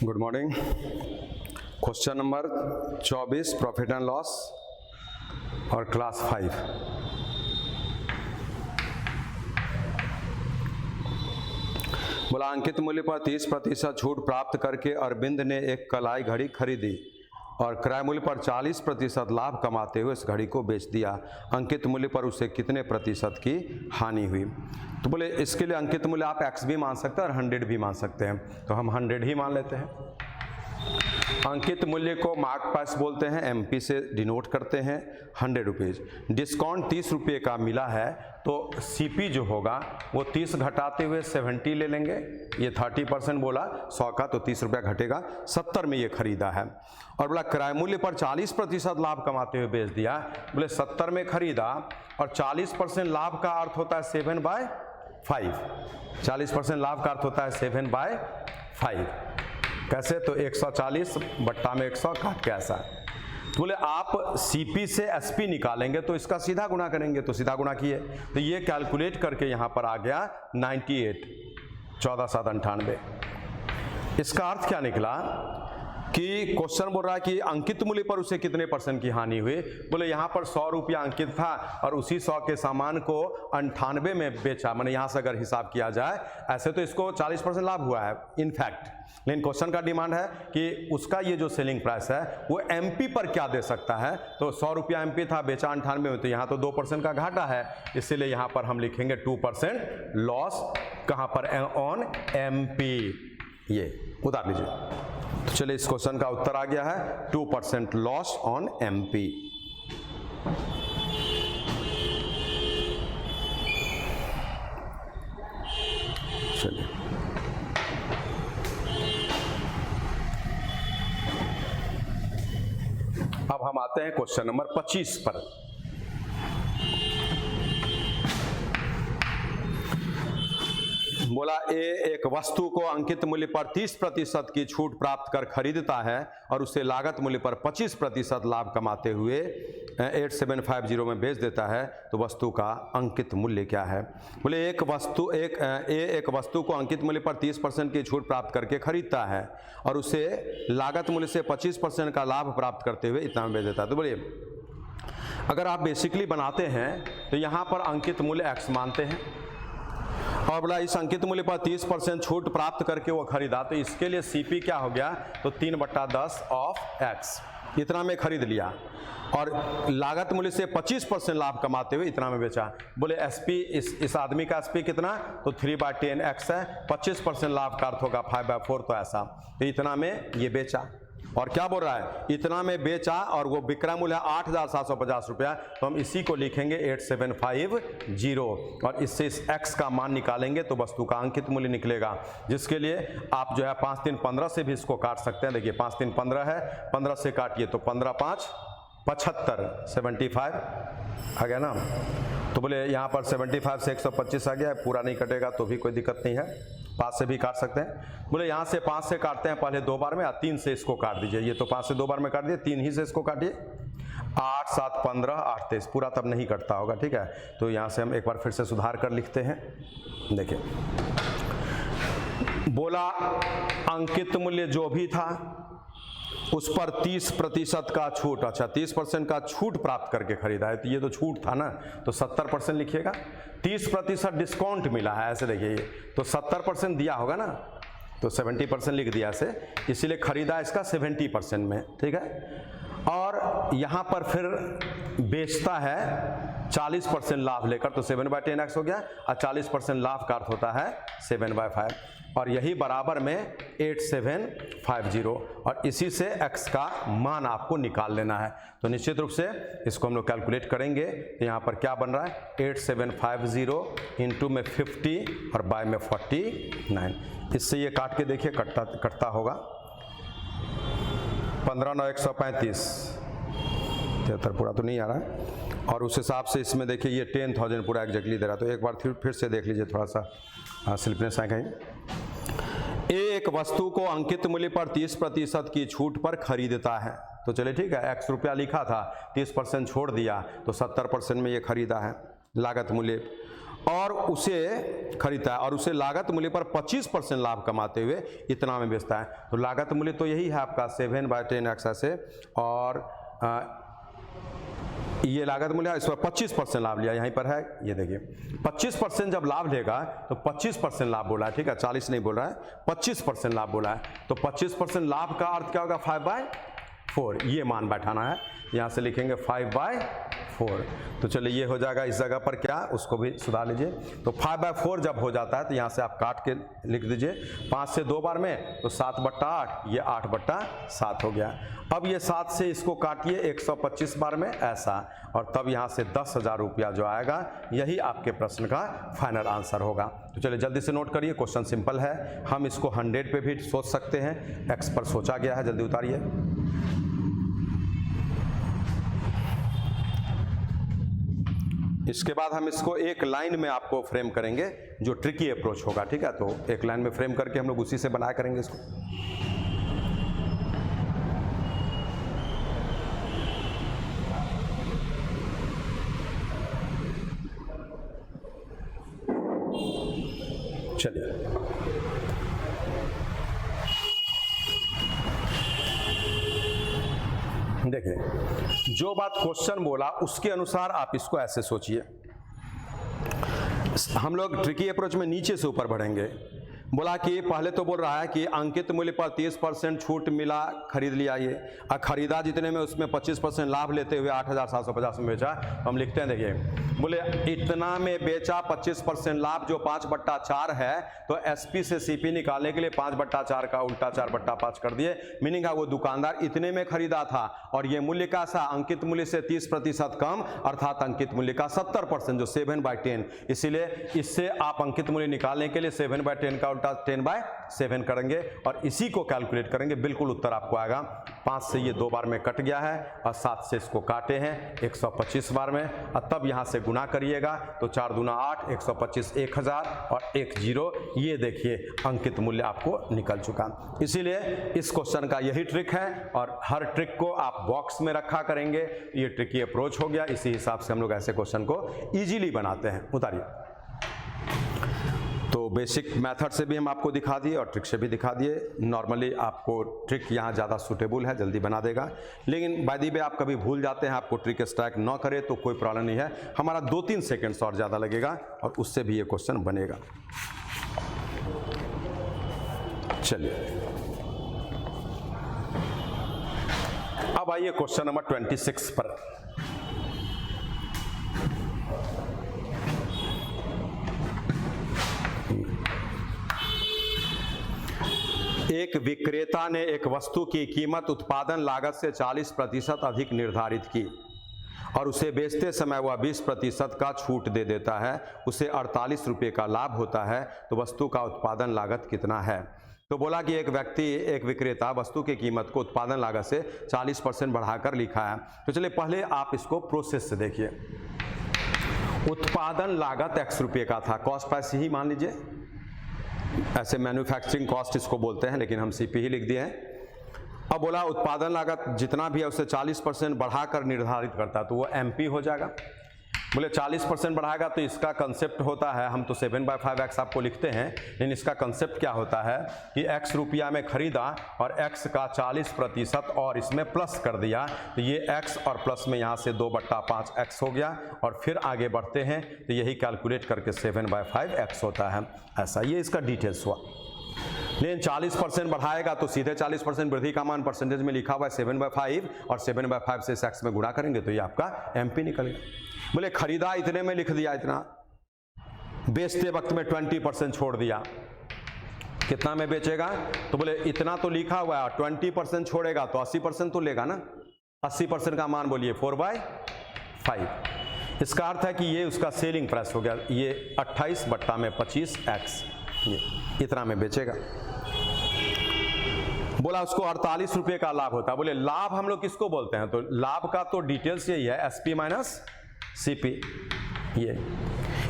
Good morning. Question number 24 profit and loss और class 5। बोला अंकित मूल्य पर 30% छूट प्राप्त करके अरविंद ने एक कलाई घड़ी खरीदी और क्रय मूल्य पर 40% लाभ कमाते हुए इस घड़ी को बेच दिया। अंकित मूल्य पर उसे कितने प्रतिशत की हानि हुई? तो बोले इसके लिए अंकित मूल्य आप x भी मान सकते हैं और 100 भी मान सकते हैं, तो हम 100 ही मान लेते हैं। अंकित मूल्य को मार्क प्राइस बोलते हैं, MP से डिनोट करते हैं 100 रुपीज़। डिस्काउंट 30 रुपये का मिला है तो CP जो होगा वो 30 घटाते हुए 70 ले लेंगे। ये 30% बोला 100 का, तो 30 रुपया घटेगा, 70 में ये खरीदा है। और बोला क्रय मूल्य पर 40% लाभ कमाते हुए बेच दिया। बोले 70 में खरीदा और 40% लाभ का अर्थ होता है 7/5। 40% लाभ का अर्थ होता है 7/5। कैसे? तो 140 बट्टा में 100 काट के ऐसा। तो बोले आप CP से SP निकालेंगे तो इसका सीधा गुणा करेंगे, तो सीधा गुणा किए तो ये कैलकुलेट करके यहाँ पर आ गया 98, 14,798। इसका अर्थ क्या निकला कि क्वेश्चन बोल रहा है कि अंकित मूल्य पर उसे कितने % की हानि हुई। बोले यहाँ पर 100 रुपया अंकित था और उसी 100 के सामान को 98 में बेचा, मैंने यहाँ से अगर हिसाब किया जाए ऐसे तो इसको 40% लाभ हुआ है इनफैक्ट। लेकिन क्वेश्चन का डिमांड है कि उसका ये जो सेलिंग प्राइस है वो MP पर क्या दे सकता है। तो 100 रुपया MP था, बेचा 98 में, तो यहाँ तो 2% का घाटा है, इसीलिए यहाँ पर हम लिखेंगे 2% लॉस। कहाँ पर? On MP। ये उतार लीजिए। तो चलिए इस क्वेश्चन का उत्तर आ गया है 2% लॉस ऑन MP। चलिए अब हम आते हैं क्वेश्चन नंबर 25 पर। बोला A एक वस्तु को अंकित मूल्य पर 30% की छूट प्राप्त कर खरीदता है और उसे लागत मूल्य पर 25% लाभ कमाते हुए 8750 में बेच देता है, तो वस्तु का अंकित मूल्य क्या है? बोले एक वस्तु को अंकित मूल्य पर 30% की छूट प्राप्त करके खरीदता है और उसे लागत मूल्य से 25% का लाभ प्राप्त करते हुए इतना में बेच देता है। तो बोलिए अगर आप बेसिकली बनाते हैं तो यहाँ पर अंकित मूल्य x मानते हैं और बोला इस अंकित मूल्य पर 30% छूट प्राप्त करके वो खरीदा, तो इसके लिए CP क्या हो गया? तो 3/10 ऑफ x, इतना में खरीद लिया और लागत मूल्य से 25% लाभ कमाते हुए इतना में बेचा। बोले SP इस आदमी का SP कितना? तो 3/10x है, 25% लाभ का अर्थ होगा 5/4, तो ऐसा, तो इतना में ये बेचा। और क्या बोल रहा है? इतना में बेचा और वो विक्रय मूल्य है 8,750 रुपया, तो हम इसी को लिखेंगे 8750 और इससे इस x का मान निकालेंगे तो वस्तु का अंकित मूल्य निकलेगा, जिसके लिए आप जो है 5 3 15 से भी इसको काट सकते हैं। देखिए 5 3 15 है, 15 से काटिए तो 15 5 75, 75 आ गया ना। तो बोले यहाँ पर 75 से 125 आ गया, पूरा नहीं कटेगा तो भी कोई दिक्कत नहीं है, 5 से भी काट सकते हैं। बोले यहाँ से 5 से काटते हैं पहले 2 बार में, या 3 से इसको काट दीजिए। ये तो 5 से 2 बार में काट दिए, 3 ही से इसको काटिए। 8 7 15 8 23, पूरा तब नहीं कटता होगा, ठीक है। तो यहाँ से हम एक बार फिर से सुधार कर लिखते हैं। देखिए बोला अंकित मूल्य जो भी था उस पर 30% का छूट, अच्छा 30% का छूट प्राप्त करके खरीदा है, तो ये तो छूट था ना, तो 70% लिखिएगा। 30% डिस्काउंट मिला है, ऐसे देखिए, तो 70% दिया होगा ना, तो 70% लिख दिया ऐसे, इसीलिए खरीदा इसका 70% में, ठीक है। और यहाँ पर फिर बेचता है 40% लाभ लेकर, तो 7/10x हो गया और 40% लाभ का अर्थ होता है 7/5 और यही बराबर में 8750 और इसी से x का मान आपको निकाल लेना है। तो निश्चित रूप से इसको हम लोग कैलकुलेट करेंगे, तो यहाँ पर क्या बन रहा है 8750 इंटू में 50 और बाय में 49। इससे ये काट के देखिए कटता होगा 15 9 135, 73 पूरा तो नहीं आ रहा है। और उस हिसाब से इसमें देखिए ये 10,000 पूरा एग्जैक्टली दे रहा है। तो एक बार फिर से देख लीजिए, थोड़ा सा स्लिपनेस है कहीं। एक वस्तु को अंकित मूल्य पर 30% की छूट पर खरीदता है, तो चलिए ठीक है, x रुपया लिखा था, 30% छोड़ दिया तो 70% में ये खरीदा है लागत मूल्य। और उसे खरीदता है और उसे लागत मूल्य पर 25% लाभ कमाते हुए इतना में बेचता है। तो लागत मूल्य तो यही है आपका 7/10x ऐसे, और ये लागत मूल्य इस पर 25% लाभ लिया, यहीं पर है, ये देखिए 25% जब लाभ लेगा तो 25% लाभ बोला है, ठीक है, 40 नहीं बोल रहा है, 25% लाभ बोला है। तो 25% लाभ का अर्थ क्या होगा, 5/4, ये मान बैठाना है, यहाँ से लिखेंगे 5/4। तो चलिए ये हो जाएगा इस जगह पर, क्या उसको भी सुधार लीजिए। तो 5/4 जब हो जाता है तो यहाँ से आप काट के लिख दीजिए, 5 से 2 बार में तो 7/8, ये 8/7 हो गया। अब ये 7 से इसको काटिए 125 बार में ऐसा, और तब यहाँ से 10,000 रुपया जो आएगा, यही आपके प्रश्न का फाइनल आंसर होगा। तो चलिए जल्दी से नोट करिए, क्वेश्चन सिंपल है, हम इसको 100 पे भी सोच सकते हैं, x पर सोचा गया है, जल्दी उतारिए। इसके बाद हम इसको एक लाइन में आपको फ्रेम करेंगे, जो ट्रिकी अप्रोच होगा, ठीक है। तो एक लाइन में फ्रेम करके हम लोग उसी से बनाया करेंगे इसको। चलिए देखिए, जो बात क्वेश्चन बोला उसके अनुसार आप इसको ऐसे सोचिए। हम लोग ट्रिकी अप्रोच में नीचे से ऊपर बढ़ेंगे। बोला कि पहले तो बोल रहा है कि अंकित मूल्य पर 30% छूट मिला, खरीद लिया ये, और खरीदा जितने में उसमें 25% लाभ लेते हुए 8,750 में बेचा। हम लिखते हैं, देखिए बोले इतना में बेचा 25% लाभ, जो 5/4 है, तो एसपी से सीपी निकालने के लिए 5/4 का उल्टा 4/5 कर दिए। मीनिंग है वो दुकानदार इतने में खरीदा था, और ये मूल्य कैसा, अंकित मूल्य से 30% कम, अर्थात अंकित मूल्य का 70%, जो 7/10। इसीलिए इससे आप अंकित मूल्य निकालने के लिए 7/10 का 10/7 करेंगे और इसी को कैलकुलेट करेंगे, बिल्कुल उत्तर आपको आएगा। 5 से ये 2 बार में कट गया है, और 7 से इसको काटे हैं 125 बार में, और तब यहाँ से गुना करिएगा तो 4 दूना 8, 125 1000 और 1 0, ये देखिए अंकित मूल्य आपको निकल चुका। इसीलिए इस क्वेश्चन का यही ट्रिक है, और हर ट्रिक को आप बॉक्स में रखा करेंगे। ये ट्रिकी अप्रोच हो गया, इसी हिसाब से हम लोग ऐसे क्वेश्चन को इजीली बनाते हैं। उतारिए। तो बेसिक मेथड से भी हम आपको दिखा दिए और ट्रिक से भी दिखा दिए। नॉर्मली आपको ट्रिक यहाँ ज़्यादा सूटेबल है, जल्दी बना देगा, लेकिन बाय द वे आप कभी भूल जाते हैं, आपको ट्रिक स्ट्राइक न करे तो कोई प्रॉब्लम नहीं है, हमारा 2-3 सेकेंड्स और ज़्यादा लगेगा और उससे भी ये क्वेश्चन बनेगा। चलिए अब आइए क्वेश्चन नंबर 26 पर। एक विक्रेता ने एक वस्तु की कीमत उत्पादन लागत से 40% अधिक निर्धारित की और उसे बेचते समय वह 20% का छूट दे देता है, उसे 48 रुपये का लाभ होता है, तो वस्तु का उत्पादन लागत कितना है। तो बोला कि एक विक्रेता वस्तु की कीमत को उत्पादन लागत से 40% बढ़ाकर लिखा है। तो चलिए पहले आप इसको प्रोसेस से देखिए। उत्पादन लागत x रुपये का था, कॉस्ट प्राइस ही मान लीजिए, ऐसे मैन्युफैक्चरिंग कॉस्ट इसको बोलते हैं, लेकिन हम सीपी ही लिख दिए हैं। अब बोला उत्पादन लागत जितना भी है उसे 40% बढ़ाकर निर्धारित करता है, तो वो एमपी हो जाएगा। बोले 40% बढ़ाएगा तो इसका कंसेप्ट होता है, हम तो 7/5x आपको लिखते हैं, लेकिन इसका कंसेप्ट क्या होता है कि x रुपया में खरीदा और x का 40% और इसमें प्लस कर दिया, तो ये x और प्लस में यहाँ से 2/5x हो गया, और फिर आगे बढ़ते हैं तो यही कैलकुलेट करके 7/5x होता है। ऐसा ये इसका डिटेल्स हुआ। लेकिन 40% बढ़ाएगा तो सीधे 40% वृद्धि का मान परसेंटेज में लिखा हुआ है 7/5, और 7/5 से x में गुणा करेंगे तो ये आपका एमपी निकलेगा। बोले खरीदा इतने में लिख दिया इतना, बेचते वक्त में 20% छोड़ दिया, कितना में बेचेगा, तो बोले इतना तो लिखा हुआ है, 20% छोड़ेगा तो 80% तो लेगा ना, 80% का मान बोलिए 4/5। इसका अर्थ है कि ये उसका सेलिंग प्राइस हो गया, ये 28/25x, ये इतना में बेचेगा। बोला उसको 48 रुपये का लाभ होता है। बोले लाभ हम लोग किसको बोलते हैं, तो लाभ का तो डिटेल्स यही है, एसपी माइनस सीपी। ये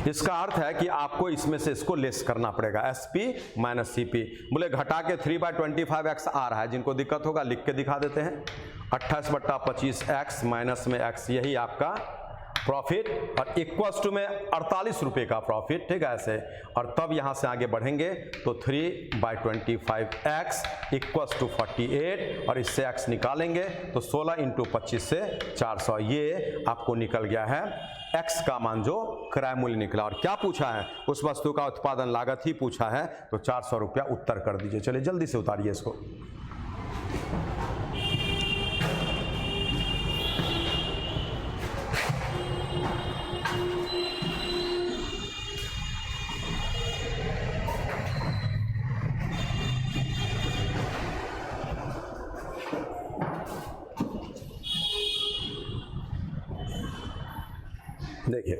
इसका अर्थ है कि आपको इसमें से इसको लेस करना पड़ेगा, एसपी माइनस सीपी। बोले घटा के 3/25x आ रहा है, जिनको दिक्कत होगा लिख के दिखा देते हैं, 28/25x माइनस में x, यही आपका प्रॉफिट और इक्वल्स टू में 48 रुपये का प्रॉफिट, ठीक है ऐसे। और तब यहाँ से आगे बढ़ेंगे तो 3/25x इक्वल्स टू 48 और इससे x निकालेंगे तो 16 × 25 से 400, ये आपको निकल गया है x का मान जो क्रय मूल्य निकला। और क्या पूछा है, उस वस्तु का उत्पादन लागत ही पूछा है, तो 400 रुपया उत्तर कर दीजिए। चलिए जल्दी से उतारिए इसको। देखिए,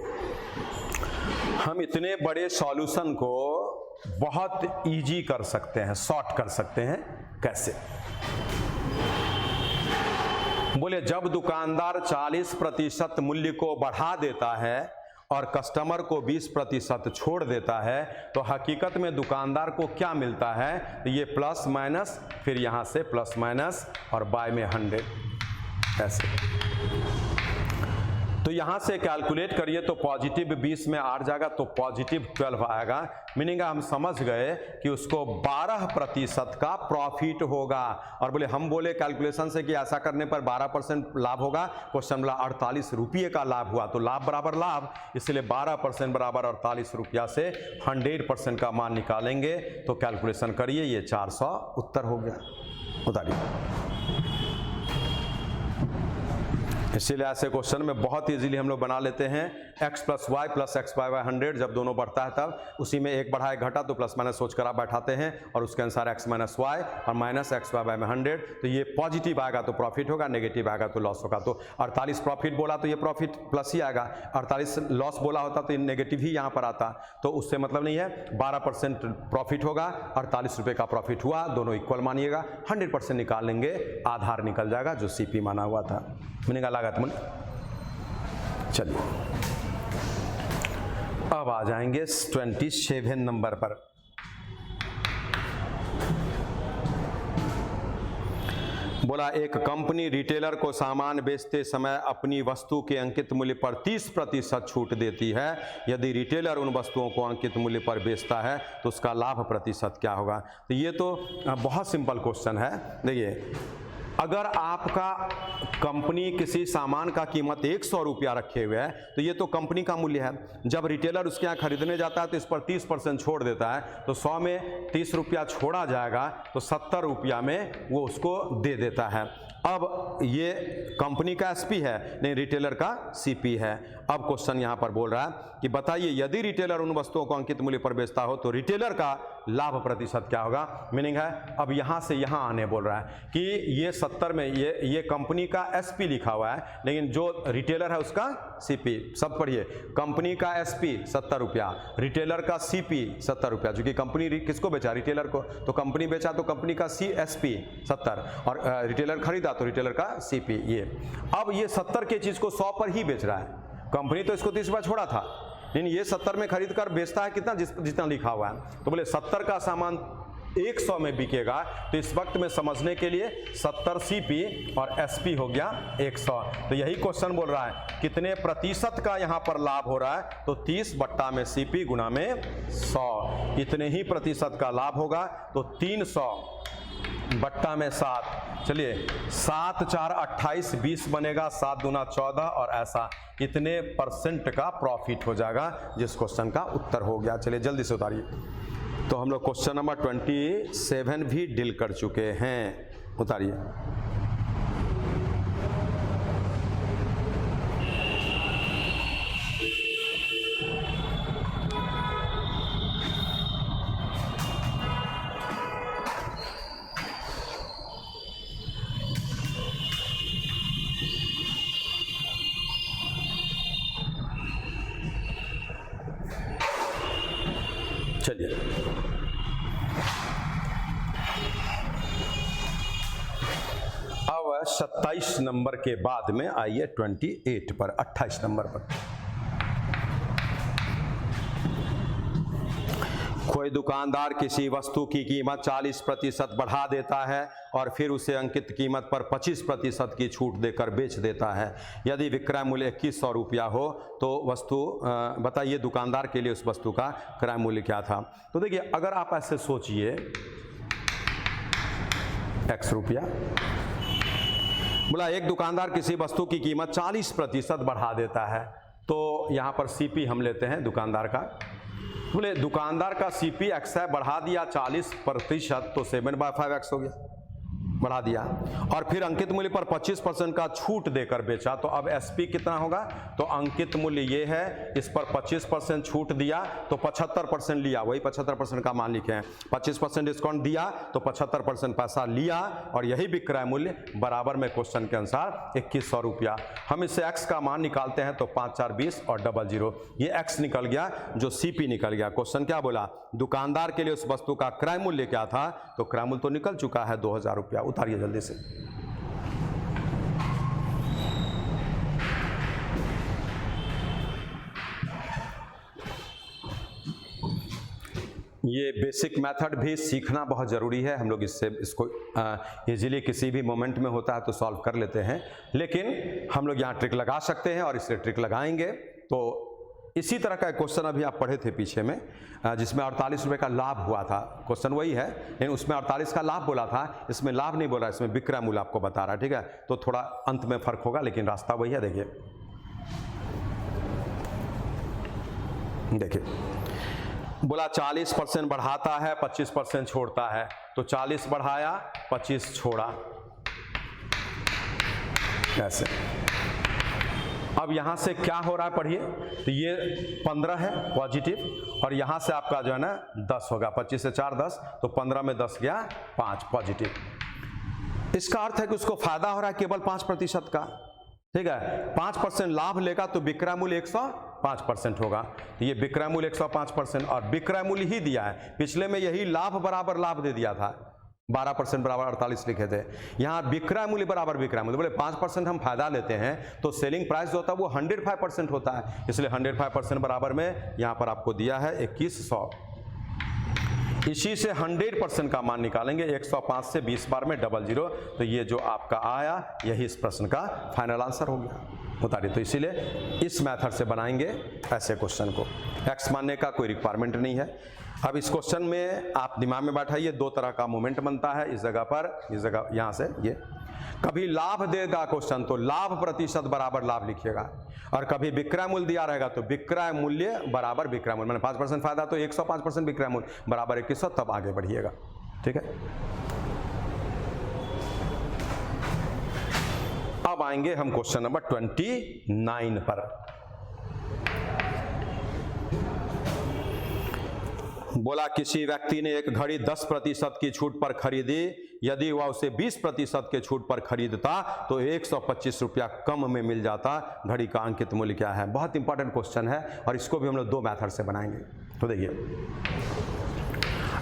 हम इतने बड़े सॉल्यूशन को बहुत इजी कर सकते हैं, शॉर्ट कर सकते हैं। कैसे? बोले जब दुकानदार 40% मूल्य को बढ़ा देता है और कस्टमर को 20% छोड़ देता है, तो हकीकत में दुकानदार को क्या मिलता है, ये प्लस माइनस, फिर यहाँ से प्लस माइनस और बाय में 100 ऐसे। तो यहाँ से कैलकुलेट करिए तो पॉजिटिव 20 में 8 जाएगा तो पॉजिटिव 12 आएगा। मीनिंग हम समझ गए कि उसको 12% का प्रॉफिट होगा। और बोले हम बोले कैलकुलेशन से कि ऐसा करने पर 12% लाभ होगा, क्वेश्चन बोला 48 रुपये का लाभ हुआ, तो लाभ बराबर लाभ, इसलिए 12% बराबर 48 रुपया से 100% का मान निकालेंगे तो कैलकुलेशन करिए, ये 400 उत्तर हो गया। उतारिए। इसीलिए ऐसे क्वेश्चन में बहुत इजीली हम लोग बना लेते हैं। x + y + x / 100 जब दोनों बढ़ता है तब उसी में एक बढ़ा एक घटा तो प्लस माइनस सोचकर आप बैठाते हैं और उसके अनुसार x - y और माइनस x / 100, तो ये पॉजिटिव आएगा तो प्रॉफिट होगा, नेगेटिव आएगा तो लॉस होगा। तो 48 प्रॉफिट बोला तो ये प्रॉफिट प्लस ही आएगा, 48 लॉस बोला होता तो ये नेगेटिव ही यहाँ पर आता, तो उससे मतलब नहीं है। 12% प्रॉफिट होगा, 48 रुपये का प्रॉफिट हुआ, दोनों इक्वल मानिएगा। 100% निकाल लेंगे, आधार निकल जाएगा जो CP माना हुआ था, मिलेगा लागत मूल्य। चलिए अब आ जाएंगे 27 नंबर पर। बोला एक कंपनी रिटेलर को सामान बेचते समय अपनी वस्तु के अंकित मूल्य पर 30% छूट देती है। यदि रिटेलर उन वस्तुओं को अंकित मूल्य पर बेचता है तो उसका लाभ प्रतिशत क्या होगा। तो ये तो बहुत सिंपल क्वेश्चन है। देखिए, अगर आपका कंपनी किसी सामान का कीमत 100 रुपया रखे हुए है तो ये तो कंपनी का मूल्य है। जब रिटेलर उसके यहाँ खरीदने जाता है तो इस पर 30% छोड़ देता है, तो 100 में 30 रुपया छोड़ा जाएगा तो 70 रुपया में वो उसको दे देता है। अब ये कंपनी का SP है, नहीं रिटेलर का CP है। अब क्वेश्चन यहाँ पर बोल रहा है कि बताइए यदि रिटेलर उन वस्तुओं को अंकित मूल्य पर बेचता हो तो रिटेलर का लाभ प्रतिशत क्या होगा। मीनिंग है अब यहाँ से यहाँ आने बोल रहा है कि ये 70 में ये कंपनी का SP लिखा हुआ है, लेकिन जो रिटेलर है उसका CP। सब पढ़िए, कंपनी का SP 70 रुपया, रिटेलर का CP 70 रुपया। चूंकि कंपनी किसको बेचा, रिटेलर को, तो कंपनी बेचा तो कंपनी का SP 70 और रिटेलर खरीदा तो रिटेलर का CP ये। अब ये 70 के चीज को 100 पर ही बेच रहा है, कंपनी तो इसको 30 रुपया छोड़ा था, लेकिन ये 70 में खरीद कर बेचता है कितना, जितना लिखा हुआ है। तो बोले 70 का सामान 100 में बिकेगा, तो इस वक्त में समझने के लिए 70 CP और SP हो गया 100। तो यही क्वेश्चन बोल रहा है कितने प्रतिशत का यहाँ पर लाभ हो रहा है, तो 30 बट्टा में CP गुना में 100, इतने ही प्रतिशत का लाभ होगा। तो 300 बट्टा में 7, चलिए 7 4 28 20 बनेगा, 7 दूना 14 और ऐसा इतने % का प्रॉफिट हो जाएगा, जिस क्वेश्चन का उत्तर हो गया। चलिए जल्दी से उतारिए। तो हम लोग क्वेश्चन नंबर 27 भी डील कर चुके हैं, उतारिए। चलिए अब 27 नंबर के बाद में आइए 28 पर, 28 नंबर पर। कोई दुकानदार किसी वस्तु की कीमत 40% बढ़ा देता है और फिर उसे अंकित कीमत पर 25% की छूट देकर बेच देता है। यदि विक्रय मूल्य 2100 रुपया हो तो वस्तु बताइए दुकानदार के लिए उस वस्तु का क्रय मूल्य क्या था। तो देखिए अगर आप ऐसे सोचिए x रुपया, बोला एक दुकानदार किसी वस्तु की कीमत 40% बढ़ा देता है, तो यहाँ पर CP हम लेते हैं दुकानदार का। बोले दुकानदार का CP x है, बढ़ा दिया 40%, तो 7/5x हो गया, बढ़ा दिया, और फिर अंकित मूल्य पर 25% का छूट देकर बेचा, तो अब SP कितना होगा, तो अंकित मूल्य ये है, इस पर 25% छूट दिया तो 75% लिया, वही 75% का मान लिखे हैं, 25% डिस्काउंट दिया तो 75% पैसा लिया, और यही विक्रय मूल्य बराबर में क्वेश्चन के अनुसार 2100 रुपया। हम इससे x का मान निकालते हैं तो 5 4 20 और 00, ये x निकल गया जो CP निकल गया। क्वेश्चन क्या बोला, दुकानदार के लिए उस वस्तु का क्रय मूल्य क्या था, तो क्रय मूल्य तो निकल चुका है 2000 रुपया। उतारिए जल्दी से। ये बेसिक मेथड भी सीखना बहुत ज़रूरी है, हम लोग इसको इजीली किसी भी मोमेंट में होता है तो सॉल्व कर लेते हैं, लेकिन हम लोग यहाँ ट्रिक लगा सकते हैं और इससे ट्रिक लगाएंगे। तो इसी तरह का एक क्वेश्चन अभी आप पढ़े थे पीछे में, जिसमें 48 रुपये का लाभ हुआ था, क्वेश्चन वही है, लेकिन उसमें 48 का लाभ बोला था, इसमें लाभ नहीं बोला, इसमें विक्रय मूल्य आपको बता रहा है, ठीक है। तो थोड़ा अंत में फर्क होगा लेकिन रास्ता वही है। देखिए देखिए बोला 40% बढ़ाता है, 25% छोड़ता है, तो 40 बढ़ाया 25 छोड़ा, ऐसे। अब यहां से क्या हो रहा है पढ़िए, तो ये 15 है पॉजिटिव, और यहां से आपका जो है ना 10 होगा, 25 से 4 10, तो 15 में 10 गया 5 पॉजिटिव। इसका अर्थ है कि उसको फायदा हो रहा है केवल 5% का, ठीक है। 5% लाभ लेगा तो विक्रय मूल्य 105% होगा, तो ये विक्रय मूल्य 105%, और विक्रय मूल्य ही दिया है, पिछले में यही लाभ बराबर लाभ दे दिया था, 12% बराबर 48 लिखे थे, यहाँ विक्रय मूल्य बराबर विक्रय मूल्य। बोले 5% हम फायदा लेते हैं तो सेलिंग प्राइस जो होता है वो 105% होता है, इसलिए 105% बराबर में यहाँ पर आपको दिया है 2100। इसी से 100% का मान निकालेंगे, 105 से 20 बार में 00, तो ये जो आपका आया यही इस प्रश्न का फाइनल आंसर हो गया। उतारिए। तो इसीलिए इस मेथड से बनाएंगे ऐसे क्वेश्चन को, x मानने का कोई रिक्वायरमेंट नहीं है। अब इस क्वेश्चन में आप दिमाग में बैठाइए, दो तरह का मोमेंट बनता है इस जगह पर, इस जगह यहाँ से, ये कभी लाभ देगा क्वेश्चन तो लाभ प्रतिशत बराबर लाभ लिखिएगा, और कभी विक्रय मूल्य दिया रहेगा तो विक्रय मूल्य बराबर विक्रय मूल्य, मैंने 5% फायदा तो 105% विक्रय मूल्य बराबर 2100, तब आगे बढ़िएगा, ठीक है। अब आएंगे हम क्वेश्चन नंबर 29 पर। बोला किसी व्यक्ति ने एक घड़ी 10% की छूट पर खरीदी, यदि वह उसे 20% के छूट पर खरीदता तो 125 रुपया कम में मिल जाता, घड़ी का अंकित मूल्य क्या है। बहुत इंपॉर्टेंट क्वेश्चन है और इसको भी हम लोग दो मेथड से बनाएंगे। तो देखिए,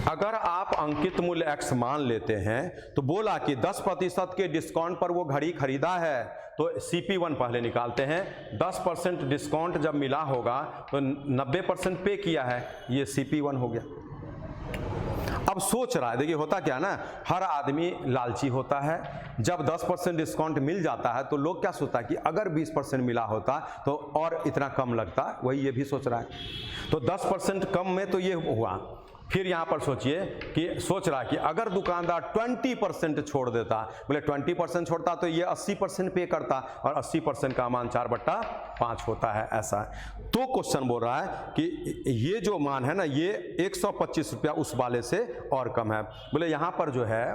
अगर आप अंकित मूल्य x मान लेते हैं तो बोला कि 10% के डिस्काउंट पर वो घड़ी खरीदा है, तो CP1 पहले निकालते हैं। 10% डिस्काउंट जब मिला होगा तो 90% पे किया है, ये CP1 हो गया। अब सोच रहा है, देखिए होता क्या है ना, हर आदमी लालची होता है। जब 10% डिस्काउंट मिल जाता है तो लोग क्या सोचता है कि अगर 20% मिला होता तो और इतना कम लगता, वही ये भी सोच रहा है। तो 10% कम में तो ये हुआ। फिर यहाँ पर सोचिए कि सोच रहा है कि अगर दुकानदार 20% छोड़ देता, बोले 20% छोड़ता तो ये 80% पे करता, और 80% का मान 4/5 होता है, ऐसा। तो क्वेश्चन बोल रहा है कि ये जो मान है ना, ये 125 रुपया उस वाले से और कम है। बोले यहाँ पर जो है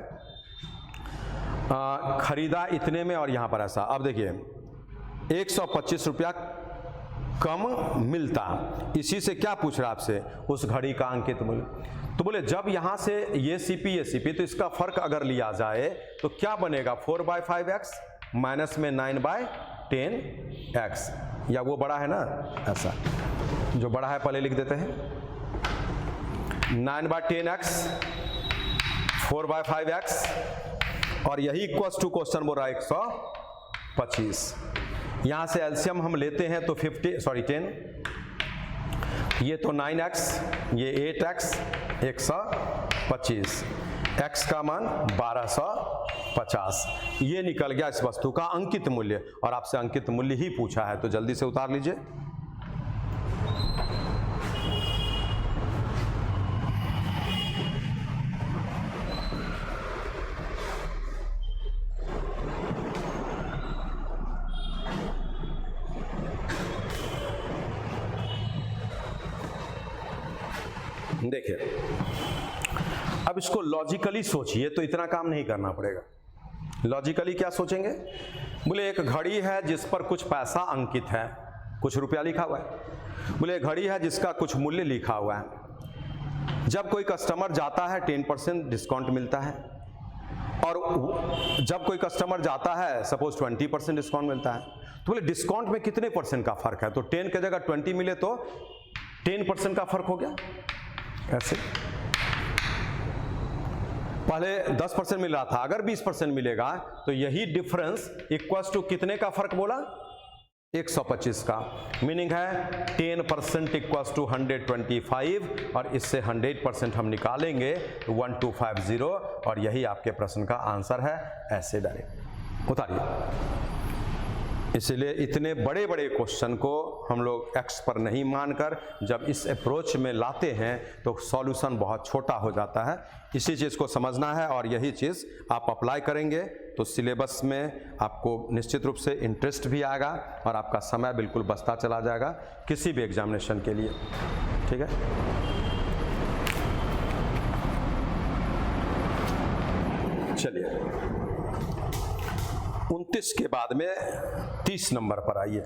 खरीदा इतने में और यहाँ पर ऐसा। अब देखिए 125 रुपया कम मिलता, इसी से क्या पूछ रहा है आपसे, उस घड़ी का अंकित मूल्य। तो बोले जब यहां से ये CP तो इसका फर्क अगर लिया जाए तो क्या बनेगा, 4/5x माइनस में 9/10x, या वो बड़ा है ना, ऐसा जो बड़ा है पहले लिख देते हैं, 9/10x 4/5x, और यही इक्वल्स टू क्वेश्चन बोल रहा है 125। यहां से एलसीएम हम लेते हैं तो 10, ये तो 9x, ये 8x 125, x का मान 1250, ये निकल गया इस वस्तु का अंकित मूल्य। और आपसे अंकित मूल्य ही पूछा है तो जल्दी से उतार लीजिए। देखिए, अब इसको लॉजिकली सोचिए तो इतना काम नहीं करना पड़ेगा। लॉजिकली क्या सोचेंगे? बोले एक घड़ी है जिस पर कुछ पैसा अंकित है, कुछ रुपया लिखा हुआ है। बोले घड़ी है जिसका कुछ मूल्य लिखा हुआ है। जब कोई कस्टमर जाता है 10% डिस्काउंट मिलता है, और जब कोई कस्टमर जाता है सपोज 20% डिस्काउंट मिलता है। तो बोले डिस्काउंट में कितने परसेंट का फर्क है? तो 10 की जगह 20 मिले तो 10% का फर्क हो गया। कैसे? पहले 10% मिल रहा था, अगर 20% मिलेगा तो यही डिफरेंस इक्वल्स टू कितने का फर्क बोला? 125 का। मीनिंग है 10% इक्वल्स टू 125, और इससे 100% हम निकालेंगे तो 1250, और यही आपके प्रश्न का आंसर है। ऐसे डायरेक्ट उतारिए। इसलिए इतने बड़े बड़े क्वेश्चन को हम लोग एक्स पर नहीं मानकर जब इस अप्रोच में लाते हैं तो सॉल्यूशन बहुत छोटा हो जाता है। इसी चीज़ को समझना है, और यही चीज़ आप अप्लाई करेंगे तो सिलेबस में आपको निश्चित रूप से इंटरेस्ट भी आएगा और आपका समय बिल्कुल बचता चला जाएगा किसी भी एग्जामिनेशन के लिए। ठीक है, चलिए 29 के बाद में 30 नंबर पर आइए।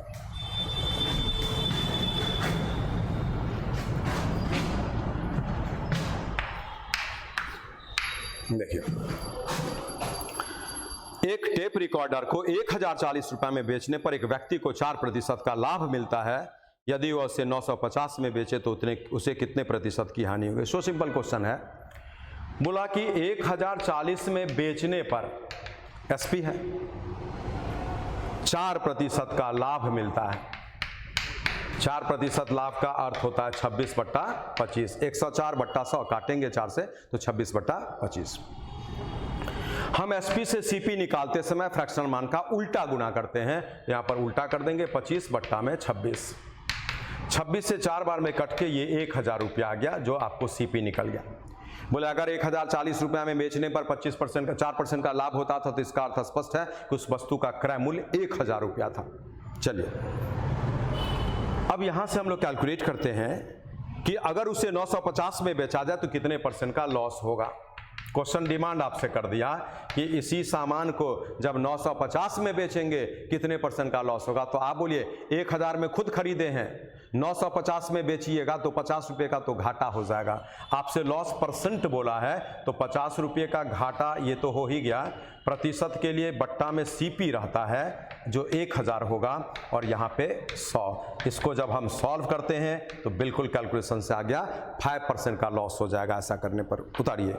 देखिए, एक टेप रिकॉर्डर को 1040 रुपए में बेचने पर एक व्यक्ति को 4% का लाभ मिलता है। यदि वह उसे 950 में बेचे तो उसे कितने प्रतिशत की हानि होगी? सो सिंपल क्वेश्चन है। बोला कि 1040 में बेचने पर एसपी है, 4% का लाभ मिलता है। 4% लाभ का अर्थ होता है 26/25। 104/100 काटेंगे 4 से तो 26/25। हम एसपी से सीपी निकालते समय फ्रैक्शनल मान का उल्टा गुना करते हैं। यहां पर उल्टा कर देंगे 25/26। 26 से 4 बार में कट के ये 1000 रुपया आ गया, जो आपको सीपी निकल गया। बोले अगर 1040 रुपया में बेचने पर 25% का 4% का लाभ होता था तो इसका अर्थ स्पष्ट है कि उस वस्तु का क्रय मूल्य 1000 रुपया था। चलिए, अब यहां से हम लोग कैलकुलेट करते हैं कि अगर उसे 950 में बेचा जाए तो कितने % का लॉस होगा। क्वेश्चन डिमांड आपसे कर दिया कि इसी सामान को जब 950 में बेचेंगे कितने % का लॉस होगा। तो आप बोलिए 1000 में खुद खरीदे हैं, 950 में बेचिएगा तो 50 रुपये का तो घाटा हो जाएगा। आपसे लॉस % बोला है तो 50 रुपये का घाटा ये तो हो ही गया। प्रतिशत के लिए बट्टा में सीपी रहता है जो 1000 होगा, और यहाँ पे 100। इसको जब हम सॉल्व करते हैं तो बिल्कुल कैलकुलेशन से आ गया 5% का लॉस हो जाएगा ऐसा करने पर। उतारिए।